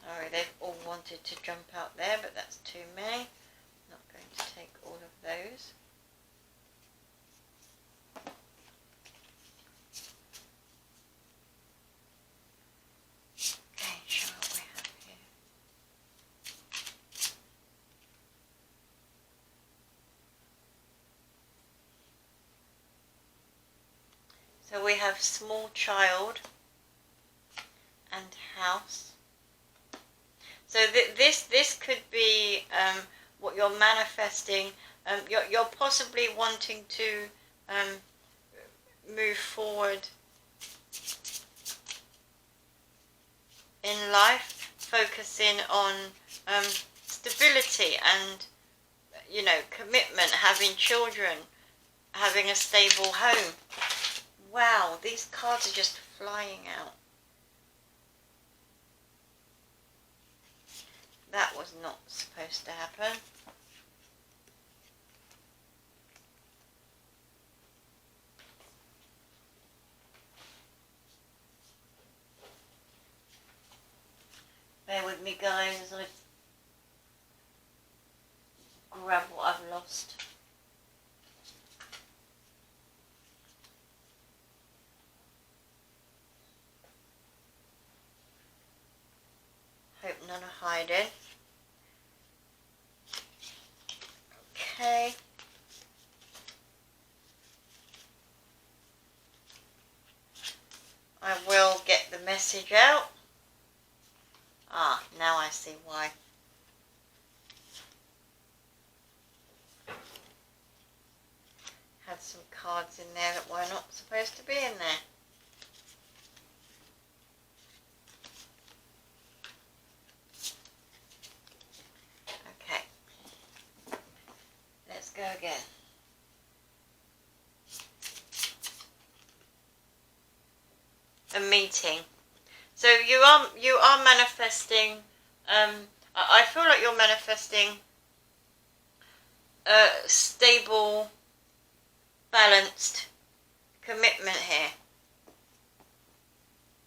Sorry, they've all wanted to jump out there, but that's too many. Not going to take all of those. Okay, show what we have here. So we have small child and house. So this could be what you're manifesting. You're possibly wanting to move forward in life, focusing on stability and, you know, commitment, having children, having a stable home. Wow, these cards are just flying out. That was not supposed to happen. Bear with me, guys, as I grab what I've lost. Hope none are hiding. Okay. I will get the message out. Ah, now I see why. Have some cards in there that were not supposed to be in there. Okay, let's go again. A meeting. So you are manifesting. I feel like you're manifesting a stable, balanced commitment here,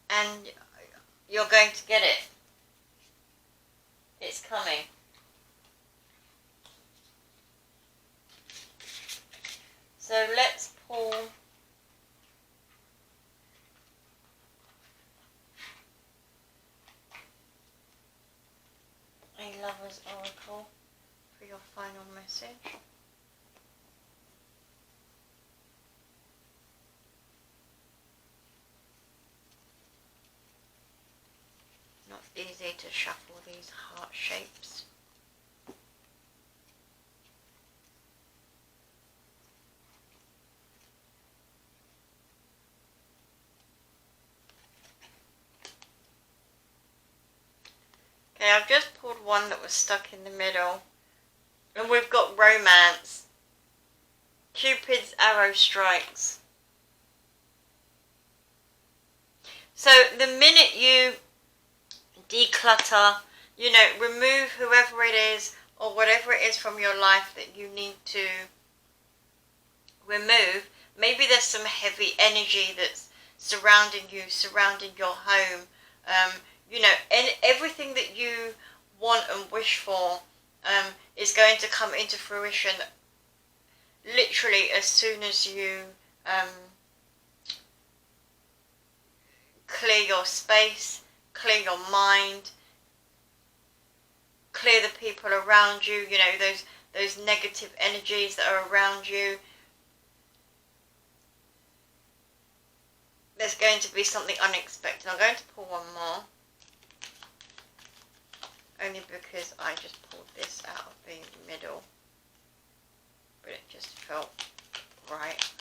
and you're going to get it. It's coming. So let's pull a Lover's Oracle for your final message. Not easy to shuffle these heart shapes. Okay, I've just pulled one that was stuck in the middle. And we've got romance. Cupid's arrow strikes. So the minute you declutter, remove whoever it is or whatever it is from your life that you need to remove, maybe there's some heavy energy that's surrounding you, surrounding your home. And everything that you want and wish for is going to come into fruition literally as soon as you clear your space, clear your mind, clear the people around you, those negative energies that are around you. There's going to be something unexpected. I'm going to pull one more. Only because I just pulled this out of the middle. But it just felt right.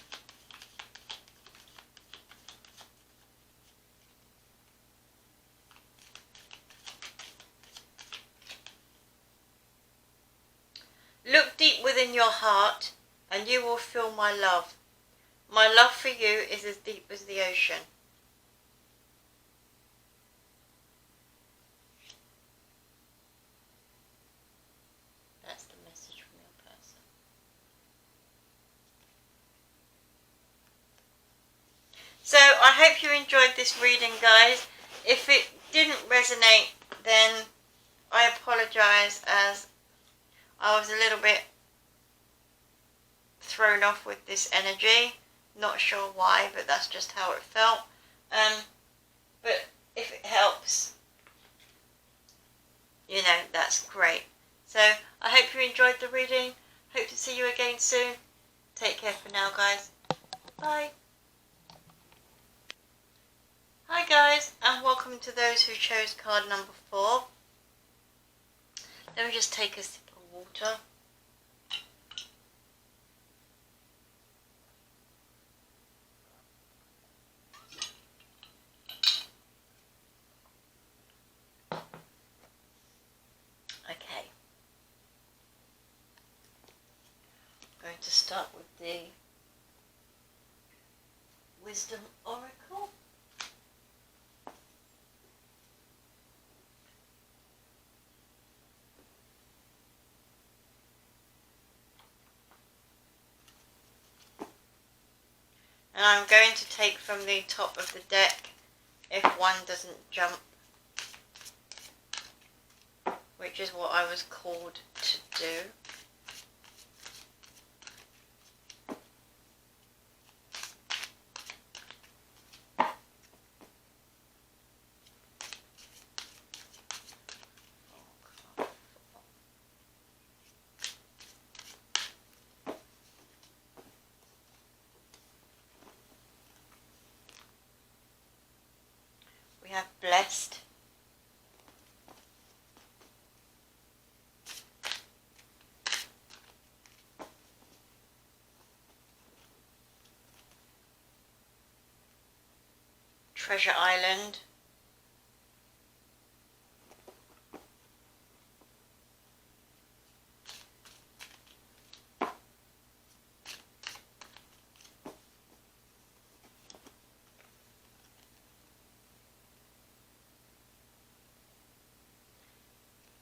Look deep within your heart and you will feel my love. My love for you is as deep as the ocean. That's the message from your person. So I hope you enjoyed this reading, guys. If it didn't resonate, then I apologise, as I was a little bit thrown off with this energy. Not sure why, but that's just how it felt. But if it helps, that's great. So I hope you enjoyed the reading. Hope to see you again soon. Take care for now, guys. Bye. Hi guys, and welcome to those who chose card number 4. Let me just take a sip of water. Okay. I'm going to start with the Wisdom Oracle. And I'm going to take from the top of the deck if one doesn't jump, which is what I was called to do. We have blessed, Treasure Island.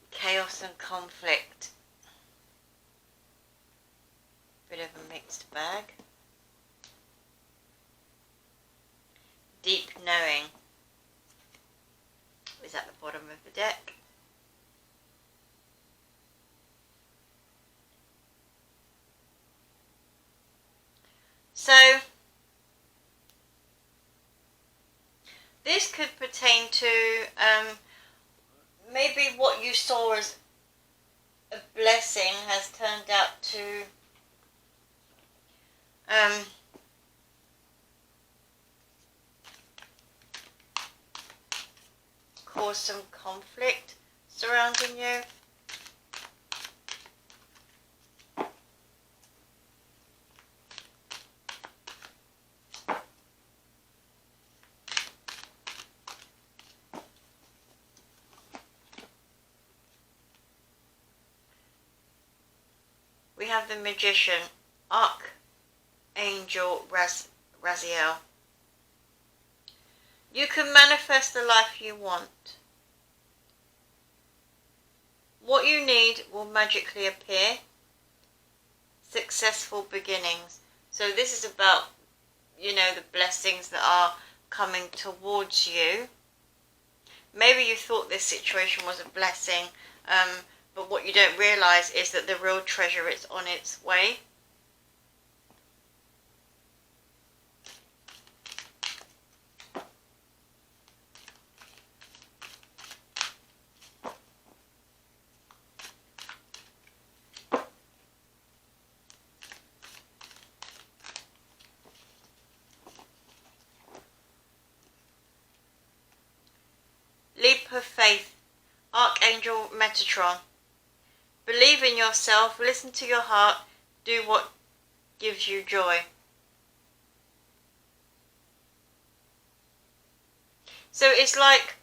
Chaos and conflict. Bit of a mixed bag. Deep knowing is at the bottom of the deck. So this could pertain to maybe what you saw as a blessing has turned out to cause some conflict surrounding you. We have the Magician, Archangel Raziel. You can manifest the life you want. What you need will magically appear. Successful beginnings. So this is about, you know, the blessings that are coming towards you. Maybe you thought this situation was a blessing, but what you don't realize is that the real treasure is on its way. Leap of faith, Archangel Metatron. Believe in yourself, listen to your heart, do what gives you joy. So it's like,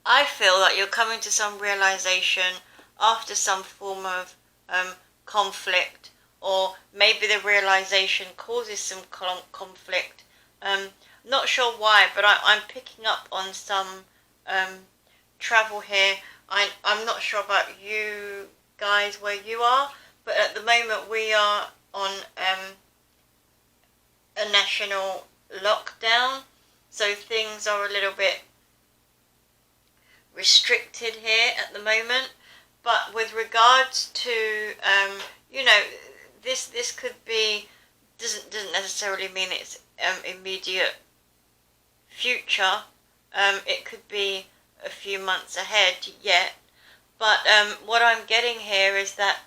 I feel that you're coming to some realization after some form of conflict, or maybe the realization causes some conflict. Not sure why, but I'm picking up on some travel here. I'm not sure about you guys where you are, but at the moment we are on a national lockdown, so things are a little bit restricted here at the moment. But with regards to you know, this could be, doesn't necessarily mean it's immediate future. It could be a few months ahead yet, but what I'm getting here is that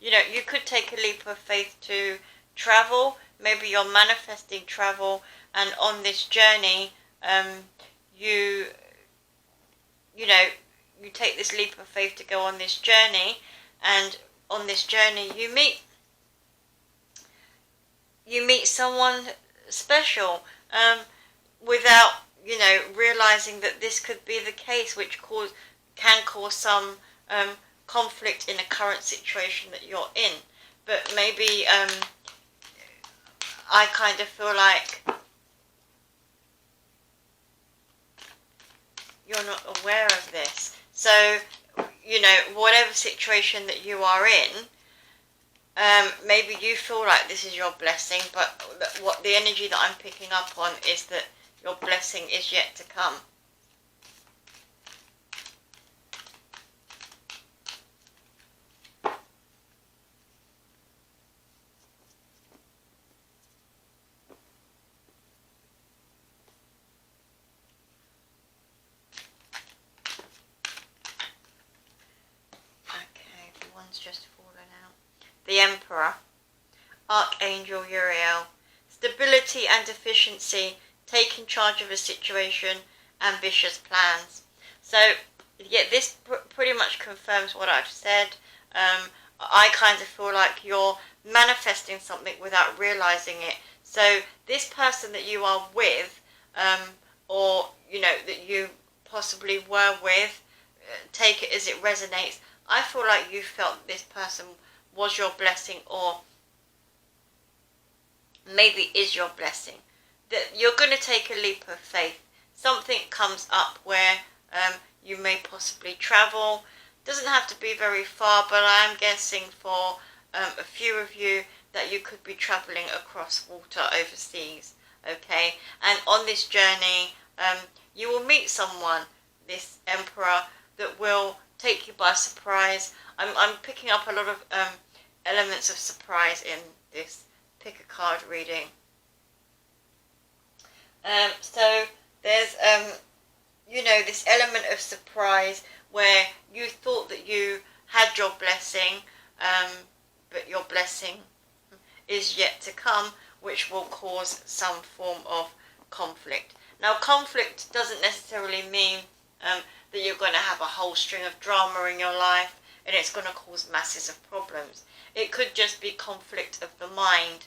you know, you could take a leap of faith to travel. Maybe you're manifesting travel, and on this journey you know, you take this leap of faith to go on this journey, and on this journey you meet someone special, without, you know, realizing that this could be the case, which can cause some conflict in a current situation that you're in. But maybe I kind of feel like you're not aware of this. So, you know, whatever situation that you are in, maybe you feel like this is your blessing, but what the energy that I'm picking up on is that your blessing is yet to come. Okay, one's just fallen out. The Emperor, Archangel Uriel. Stability and efficiency, taking charge of a situation, ambitious plans. So, yeah, this pretty much confirms what I've said. I kind of feel like you're manifesting something without realizing it. So this person that you are with, or that you possibly were with, take it as it resonates. I feel like you felt this person was your blessing, or maybe is your blessing. That you're going to take a leap of faith. Something comes up where you may possibly travel. Doesn't have to be very far, but I'm guessing for a few of you that you could be traveling across water overseas. Okay, and on this journey, you will meet someone, this emperor, that will take you by surprise. I'm picking up a lot of elements of surprise in this pick a card reading. So there's this element of surprise where you thought that you had your blessing, but your blessing is yet to come, which will cause some form of conflict. Now, conflict doesn't necessarily mean that you're going to have a whole string of drama in your life and it's going to cause masses of problems. It could just be conflict of the mind,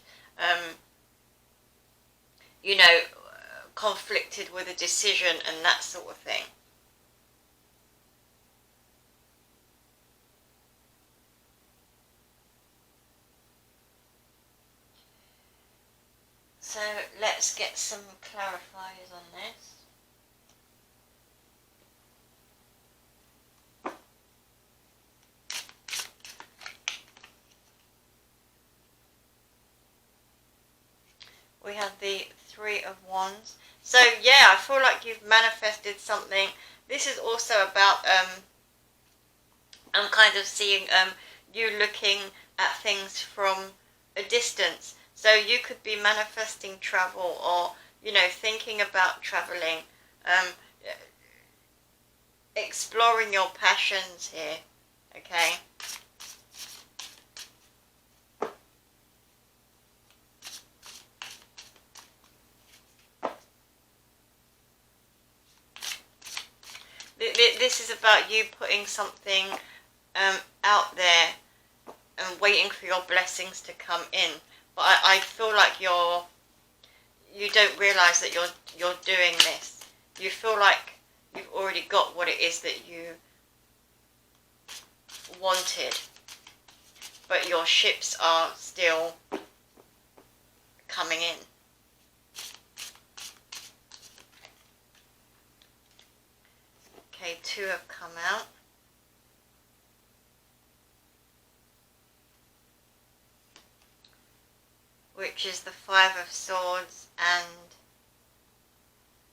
conflicted with a decision and that sort of thing. So let's get some clarifiers on this. We have the Three of Wands. So yeah, I feel like you've manifested something. This is also about I'm kind of seeing you looking at things from a distance. So you could be manifesting travel, or thinking about traveling, exploring your passions here. Okay. This is about you putting something out there and waiting for your blessings to come in. But I feel like you don't realise that you're doing this. You feel like you've already got what it is that you wanted, but your ships are still coming in. Okay, two have come out. Which is the Five of Swords and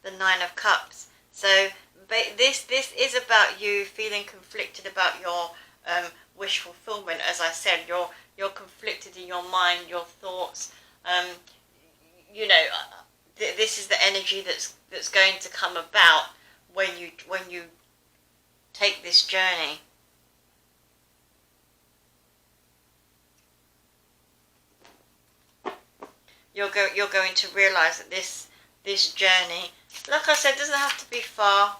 the Nine of Cups. So this is about you feeling conflicted about your wish fulfillment. As I said, you're conflicted in your mind, your thoughts. This is the energy that's going to come about when you take this journey. You're going to realise that this journey, like I said, doesn't have to be far,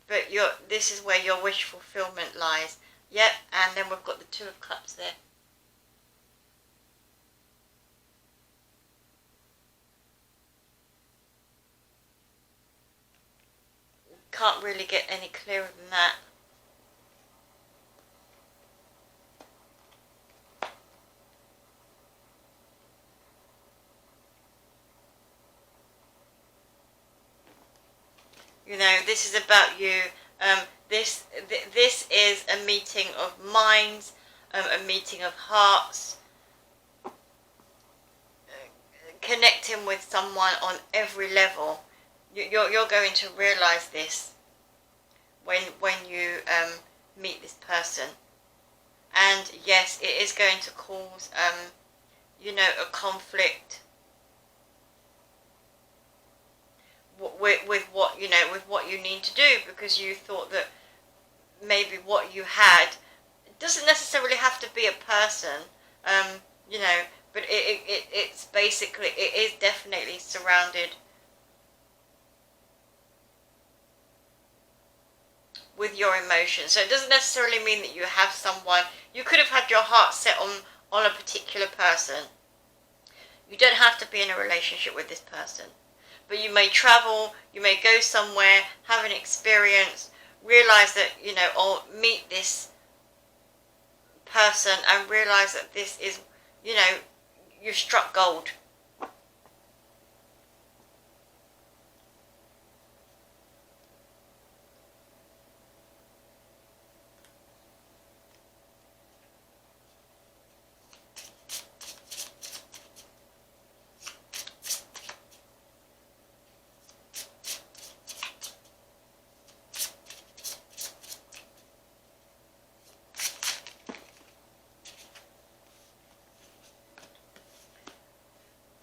but this is where your wish fulfillment lies. Yep, and then we've got the Two of Cups there. Can't really get any clearer than that. This is about you. This is a meeting of minds, a meeting of hearts, connecting with someone on every level. You're going to realise this when you meet this person, and yes, it is going to cause a conflict with what you need to do, because you thought that maybe what you had, it doesn't necessarily have to be a person, but it's basically, it is definitely surrounded with your emotions. So it doesn't necessarily mean that you have someone. You could have had your heart set on a particular person. You don't have to be in a relationship with this person. But you may travel, you may go somewhere, have an experience, realize that, you know, or meet this person and realize that this is, you know, you've struck gold.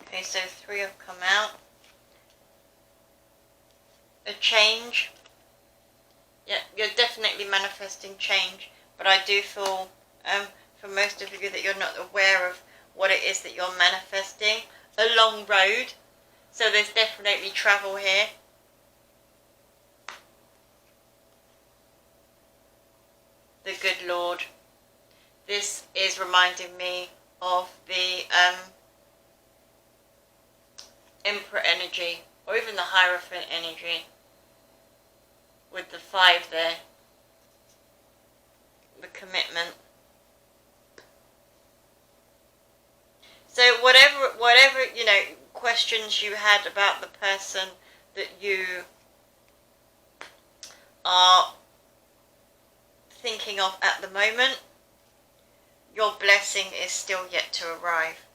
Okay, so 3 have come out. A change. Yeah, you're definitely manifesting change, but I do feel for most of you that you're not aware of what it is that you're manifesting. A long road, so there's definitely travel here. The good Lord. This is reminding me of the Emperor energy, or even the Hierophant energy, with the 5 there, the commitment. So whatever you know, questions you had about the person that you are thinking of at the moment, your blessing is still yet to arrive.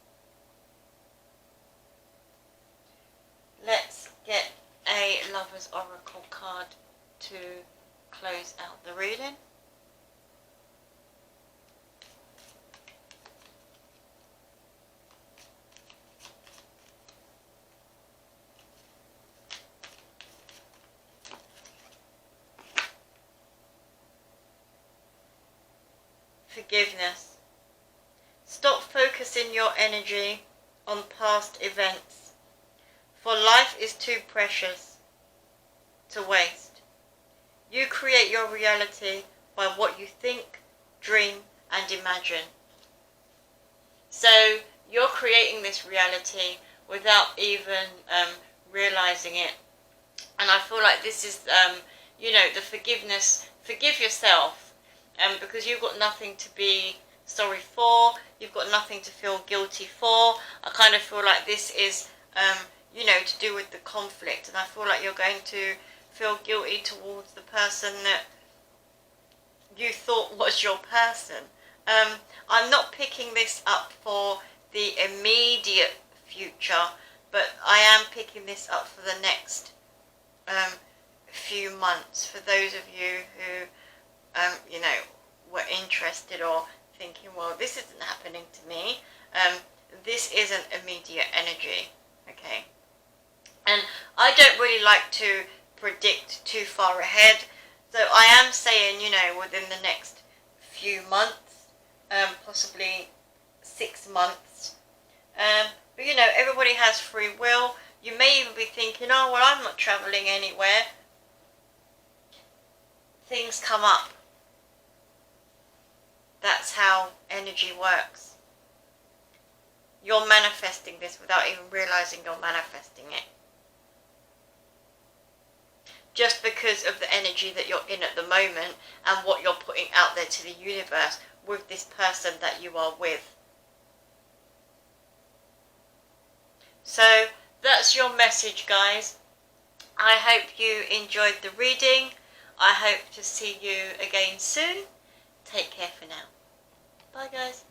Let's get a Lover's Oracle card to close out the reading. Forgiveness. Stop focusing your energy on past events, for life is too precious to waste. You create your reality by what you think, dream, and imagine. So you're creating this reality without even realizing it. And I feel like this is, you know, the forgiveness. Forgive yourself. Because you've got nothing to be sorry for, you've got nothing to feel guilty for. I kind of feel like this is, you know, to do with the conflict, and I feel like you're going to feel guilty towards the person that you thought was your person. I'm not picking this up for the immediate future, but I am picking this up for the next few months, for those of you who you know, were interested or thinking, well, this isn't happening to me. This isn't immediate energy, okay? And I don't really like to predict too far ahead, so I am saying, you know, within the next few months, possibly 6 months. But you know, everybody has free will. You may even be thinking, oh, well, I'm not traveling anywhere. Things come up. That's how energy works. You're manifesting this without even realizing you're manifesting it. Just because of the energy that you're in at the moment and what you're putting out there to the universe with this person that you are with. So that's your message, guys. I hope you enjoyed the reading. I hope to see you again soon. Take care for now. Bye, guys.